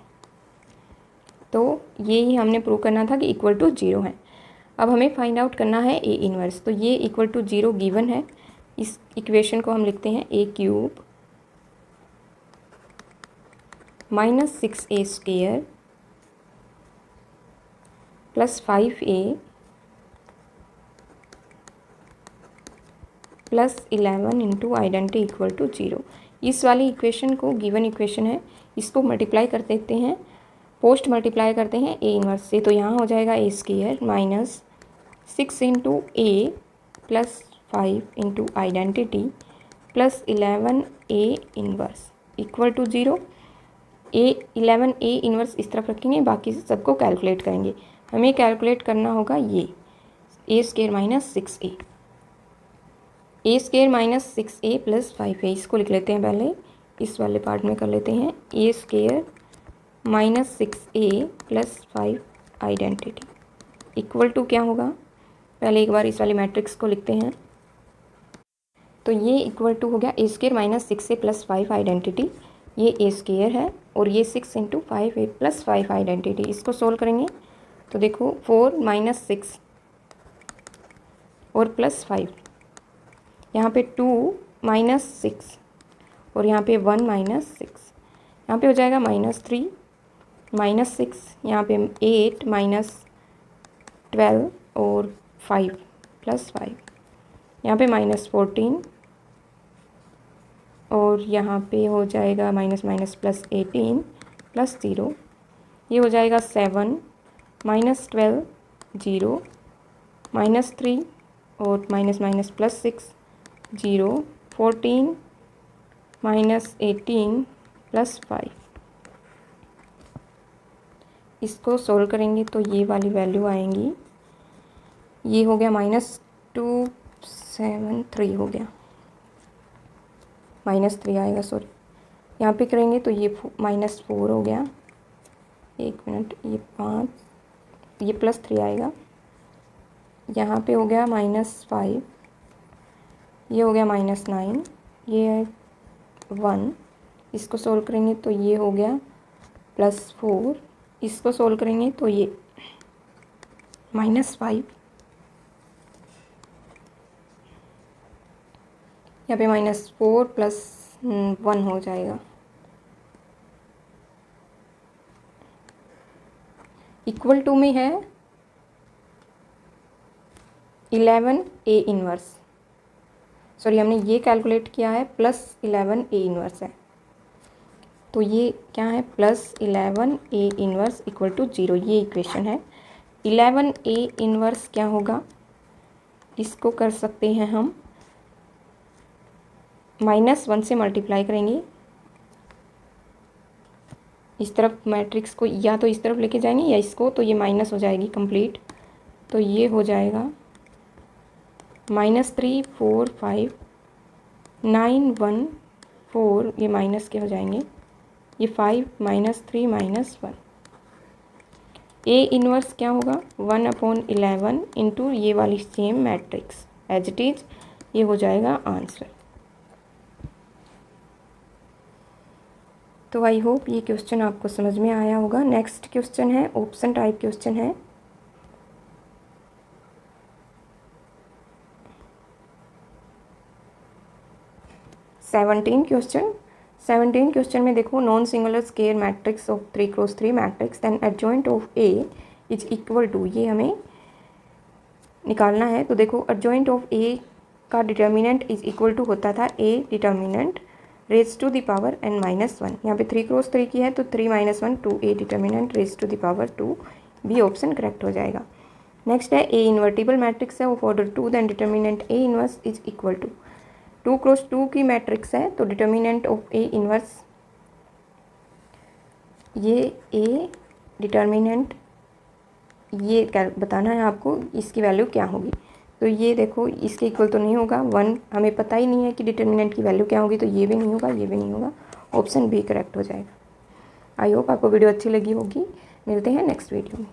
तो ये ही हमने प्रूव करना था कि इक्वल टू 0 है। अब हमें फाइंड आउट करना है ए इन्वर्स। तो ये इक्वल टू 0 गिवन है। इस इक्वेशन को हम लिखते हैं a³ - 6a² + 5a + 11 into identity equal to 0। इस वाली इक्वेशन को गिवन इक्वेशन है, इसको मल्टीप्लाई कर देते हैं, पोस्ट मल्टीप्लाई करते हैं ए इन्वर्स से। तो यहाँ हो जाएगा a² - 6 into a + 5 into identity + 11 a inverse equal to 0। 11 a inverse इस तरफ रखेंगे, बाकी सबको कैलकुलेट करेंगे। हमें कैलकुलेट करना होगा ये a² - 6a, a² - 6a + 5a। इसको लिख लेते हैं, पहले इस वाले पार्ट में कर लेते हैं। a² - 6a + 5 identity equal to क्या होगा, पहले एक बार इस वाली मैट्रिक्स को लिखते हैं। तो ये इक्वल टू हो गया a² - 6a + 5 आइडेंटिटी। ये a² है और ये 6 इंटू 5a + 5 आइडेंटिटी। इसको सोल्व करेंगे तो देखो 4 - 6 और +5, यहाँ पे 2 - 6 और यहाँ पे 1 - 6, यहाँ पे हो जाएगा -3 -6, यहाँ पे 8 - 12 और 5 + 5, यहाँ पे -14 और यहाँ पे हो जाएगा -+18 + 0, ये हो जाएगा 7 -12 0 -3 और +6 0 14 -18 + 5। इसको सोल्व करेंगे तो ये वाली वैल्यू आएंगी, ये हो गया -273 हो गया, -3 आएगा, सॉरी। यहाँ पे करेंगे तो ये -4 हो गया, एक मिनट, ये 5, ये +3 आएगा। यहाँ पे हो गया -5, ये हो गया -9, ये है 1। इसको सोल्व करेंगे तो ये हो गया +4। इसको सोल्व करेंगे तो ये -5, यहाँ पे -4 + 1 हो जाएगा, इक्वल टू में है 11 a इन्वर्स। सॉरी, हमने ये कैलकुलेट किया है +11 a इन्वर्स है। तो ये क्या है, +11 a इन्वर्स इक्वल टू 0, ये इक्वेशन है। 11 a इन्वर्स क्या होगा, इसको कर सकते हैं हम -1 से मल्टीप्लाई करेंगे इस तरफ मैट्रिक्स को या तो इस तरफ लेके जाएंगे या इसको, तो ये माइनस हो जाएगी कंप्लीट। तो ये हो जाएगा -3 4 5 9 1 4, ये माइनस के हो जाएंगे, ये 5 -3 -1। ए इनवर्स क्या होगा 1/11 इंटू ये वाली same matrix as it is, ये हो जाएगा आंसर। तो आई होप ये क्वेश्चन आपको समझ में आया होगा। नेक्स्ट क्वेश्चन है ऑप्शन टाइप क्वेश्चन है। सेवनटीन क्वेश्चन में देखो, non singular square matrix of 3x3 matrix then adjoint of A is equal to, ये हमें निकालना है। तो देखो एडजॉइंट ऑफ ए का डिटर्मिनेंट इज इक्वल टू होता था A determinant raise to the power n -1। यहाँ पे 3x3 की है तो 3 - 1 2 A determinant raise to the power 2, B option correct हो जाएगा। नेक्स्ट है ए इन्वर्टिबल मैट्रिक्स है of order 2 then determinant A inverse is equal to 2x2 की मैट्रिक्स है तो डिटर्मिनेंट ऑफ ए इनवर्स, ये ए डिटर्मिनेंट, ये क्या बताना है आपको, इसकी वैल्यू क्या होगी। तो ये देखो इसके इक्वल तो नहीं होगा 1, हमें पता ही नहीं है कि डिटर्मिनेंट की वैल्यू क्या होगी, तो ये भी नहीं होगा, ये भी नहीं होगा, ऑप्शन बी करेक्ट हो जाएगा। आई होप आपको वीडियो अच्छी लगी होगी। मिलते हैं नेक्स्ट वीडियो में।